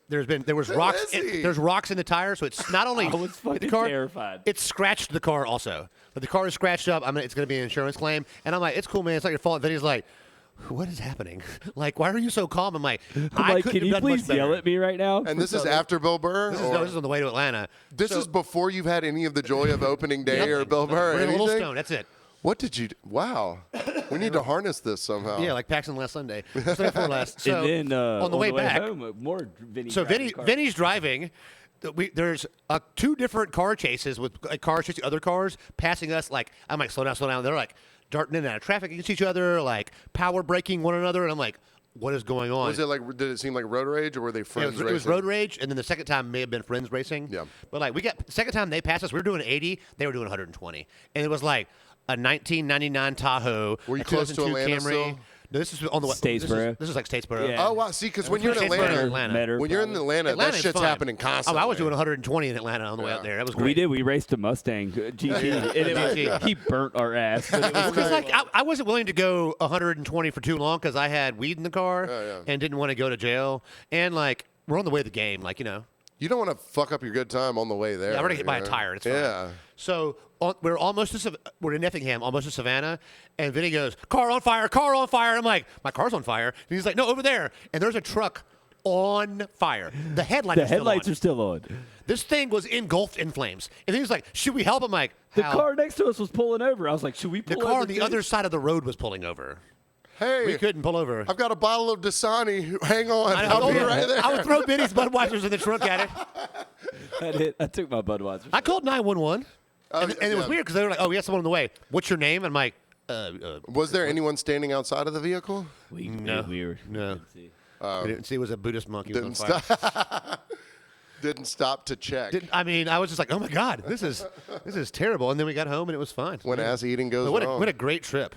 Speaker 1: rocks.
Speaker 2: is he?
Speaker 1: There's rocks in the tire, so it's not only
Speaker 3: I was fucking
Speaker 1: the car,
Speaker 3: terrified.
Speaker 1: It's scratched the car also. But the car is scratched up. It's going to be an insurance claim, and I'm like, it's cool, man. It's not your fault. And Vinny's like, what is happening? Like, why are you so calm? I'm like, I couldn't
Speaker 3: can you
Speaker 1: have done much
Speaker 3: please
Speaker 1: better.
Speaker 3: yell at me right now?
Speaker 2: And this is after Bill Burr?
Speaker 1: This
Speaker 2: or-
Speaker 1: is on the way to Atlanta.
Speaker 2: This is before you've had any of the joy of opening day or Bill Burr or
Speaker 1: We're in a little
Speaker 2: anything?
Speaker 1: stone. That's it.
Speaker 2: What did you do? Wow. We need to harness this somehow.
Speaker 1: Yeah, like Paxton last Sunday. Sunday before last. So
Speaker 3: and then
Speaker 1: on the way back,
Speaker 3: home, more Vinny.
Speaker 1: so
Speaker 3: driving the car.
Speaker 1: Vinny's driving. There's two different car chases with cars chasing other cars, passing us. Like I'm like, slow down, slow down. They're like darting in and out of traffic against each other, like power braking one another, and I'm like, what is going on?
Speaker 2: Was it like? Did it seem like road rage, or were they friends
Speaker 1: It was
Speaker 2: racing?
Speaker 1: road rage, and then the second time may have been friends racing.
Speaker 2: Yeah.
Speaker 1: But like second time they passed us, we were doing 80, they were doing 120, and it was like a 1999 Tahoe.
Speaker 2: Were you
Speaker 1: a
Speaker 2: close to
Speaker 1: 2002
Speaker 2: Atlanta
Speaker 1: Camry.
Speaker 2: still?
Speaker 1: No, this is on the
Speaker 3: Statesboro.
Speaker 1: This is like Statesboro.
Speaker 3: Yeah.
Speaker 2: Oh wow! See, because when you're in
Speaker 1: Statesboro,
Speaker 2: Atlanta,
Speaker 3: Metter,
Speaker 2: when you're in Atlanta,
Speaker 1: Atlanta's
Speaker 2: that shit's
Speaker 1: fun.
Speaker 2: happening constantly.
Speaker 1: Oh, I was doing 120 in Atlanta on the way out there. That was great.
Speaker 3: We did. We raced a Mustang GT, and it was, he burnt our ass. But it was
Speaker 1: Because like I wasn't willing to go 120 for too long because I had weed in the car and didn't want to go to jail. And like we're on the way to the game, like
Speaker 2: You don't want to fuck up your good time on the way there.
Speaker 1: Yeah, we're gonna get by a
Speaker 2: you know?
Speaker 1: tire. It's fine.
Speaker 2: Yeah.
Speaker 1: So we're we're in Effingham, almost to Savannah, and Vinny goes, "Car on fire! Car on fire!" I'm like, "My car's on fire!" And he's like, "No, over there!" And there's a truck on fire. The
Speaker 3: headlights are still on.
Speaker 1: This thing was engulfed in flames, and he was like, "Should we help?" I'm like,
Speaker 3: The
Speaker 1: "How?"
Speaker 3: car next to us was pulling over. I was like, should we
Speaker 1: The
Speaker 3: pull
Speaker 1: car
Speaker 3: over
Speaker 1: on the
Speaker 3: too?
Speaker 1: other side of the road was pulling over.
Speaker 2: Hey,
Speaker 1: We couldn't pull over.
Speaker 2: I've got a bottle of Dasani. Hang on,
Speaker 1: I
Speaker 2: I'll be
Speaker 1: know.
Speaker 2: right there.
Speaker 1: I would throw Vinny's Budweisers in the trunk at it.
Speaker 3: I took my Budweiser.
Speaker 1: I called 911, and it was
Speaker 2: yeah.
Speaker 1: weird because they were like, "Oh, we have someone on the way. What's your name?" I'm like,
Speaker 2: Was there anyone standing outside of the vehicle?
Speaker 1: No.
Speaker 3: we were.
Speaker 1: No.
Speaker 3: didn't see.
Speaker 1: we didn't see it was a Buddhist monk. He was
Speaker 2: Didn't
Speaker 1: on fire.
Speaker 2: Didn't stop to check.
Speaker 1: I was just like, "Oh my God, this is terrible." And then we got home and it was fine.
Speaker 2: When ass eating goes
Speaker 1: But
Speaker 2: wrong.
Speaker 1: what a great trip.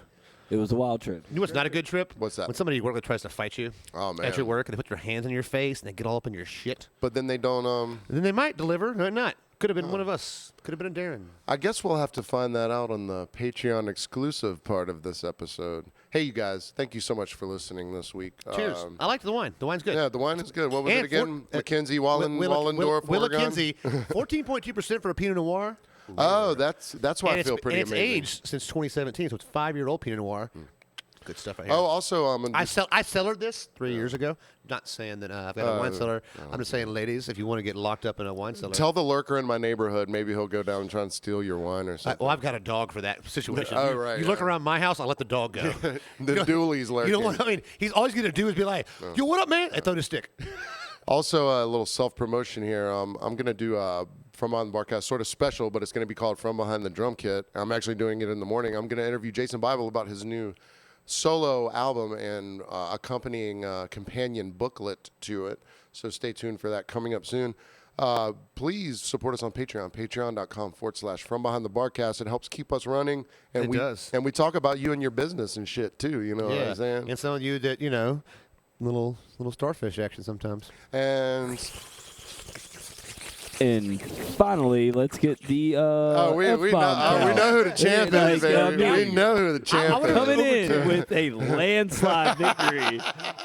Speaker 3: It was a wild trip.
Speaker 1: You know what's not a good trip?
Speaker 2: What's that?
Speaker 1: When somebody you work with tries to fight you
Speaker 2: Oh, man.
Speaker 1: at your work and they put their hands on your face and they get all up in your shit.
Speaker 2: But then they don't.
Speaker 1: And then they might deliver, might not. Could have been one of us. Could have been a Darren.
Speaker 2: I guess we'll have to find that out on the Patreon exclusive part of this episode. Hey, you guys, thank you so much for listening this week.
Speaker 1: Cheers. I liked the wine. The wine's good.
Speaker 2: Yeah, the wine is good. What was
Speaker 1: And
Speaker 2: it again? Mackenzie Wallendorf,
Speaker 1: Willa
Speaker 2: Oregon?
Speaker 1: Kinsey, 14.2% for a Pinot Noir.
Speaker 2: Oh, that's why
Speaker 1: And
Speaker 2: I feel pretty
Speaker 1: and it's
Speaker 2: amazing.
Speaker 1: aged since 2017, so it's 5-year-old Pinot Noir. Good stuff right here.
Speaker 2: Oh, also,
Speaker 1: I cellared this 3 years ago. Not saying that I've got a wine cellar. I'm just saying, ladies, if you want to get locked up in a wine cellar.
Speaker 2: tell the lurker in my neighborhood. Maybe he'll go down and try and steal your wine or something.
Speaker 1: I've got a dog for that situation.
Speaker 2: Oh, right,
Speaker 1: You look
Speaker 2: yeah.
Speaker 1: around my house, I'll let the dog go.
Speaker 2: The dooley's lurking.
Speaker 1: You know what I mean? He's always going to do is be like, "Yo, what up, man?" And throw the stick.
Speaker 2: Also, a little self-promotion here. I'm going to do From Behind the Barcast sort of special, but it's going to be called From Behind the Drum Kit. I'm actually doing it in the morning. I'm going to interview Jason Bible about his new solo album and accompanying companion booklet to it. So stay tuned for that coming up soon. Please support us on Patreon, patreon.com/From Behind the Barcast. It helps keep us running. And
Speaker 1: It does.
Speaker 2: And we talk about you and your business and shit, too. You know what I'm saying?
Speaker 1: And some of you that, little starfish action sometimes.
Speaker 2: And
Speaker 3: finally, let's get the
Speaker 2: we know who the champ
Speaker 3: Yeah,
Speaker 2: is,
Speaker 3: like,
Speaker 2: baby. We know who the champ is.
Speaker 3: Coming in with a landslide victory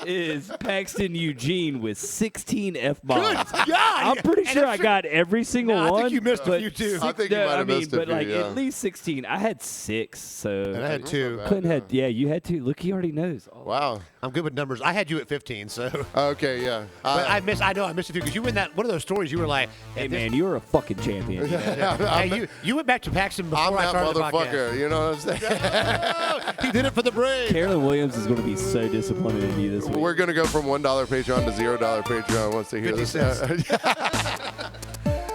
Speaker 3: is Paxton Eugene with 16 F-bombs.
Speaker 1: God!
Speaker 3: I'm pretty
Speaker 1: And
Speaker 3: sure
Speaker 1: I'm
Speaker 3: I
Speaker 1: sure-
Speaker 3: got every single
Speaker 1: No, I
Speaker 3: one.
Speaker 1: think you missed a
Speaker 3: but
Speaker 1: few, too.
Speaker 2: I think you might have missed a
Speaker 3: but
Speaker 2: few,
Speaker 3: like
Speaker 2: yeah.
Speaker 3: at least 16. I had 6, so.
Speaker 1: And I had 2.
Speaker 3: Clint had, you had 2. Look, he already knows. Oh.
Speaker 2: Wow.
Speaker 1: I'm good with numbers. I had you at 15, so.
Speaker 2: Okay, yeah.
Speaker 1: But I missed a few because you were in that one of those stories. You were like,
Speaker 3: Hey, man, you're a fucking champion.
Speaker 1: Hey, you went back to Paxton before
Speaker 2: I'm
Speaker 1: I
Speaker 2: that
Speaker 1: started the
Speaker 2: motherfucker.
Speaker 1: podcast.
Speaker 2: You know what I'm saying?
Speaker 1: He did it for the brave.
Speaker 3: Carolyn Williams is going to be so disappointed in you this week.
Speaker 2: We're going to go from $1 Patreon to $0 Patreon once they hear
Speaker 1: 50
Speaker 2: this.
Speaker 1: cents.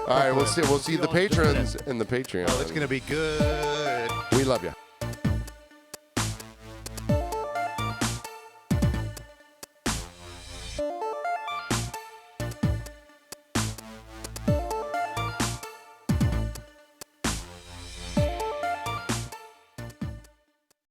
Speaker 2: All right, we'll see the patrons in the Patreon.
Speaker 1: Oh, it's going to be good.
Speaker 2: We love you.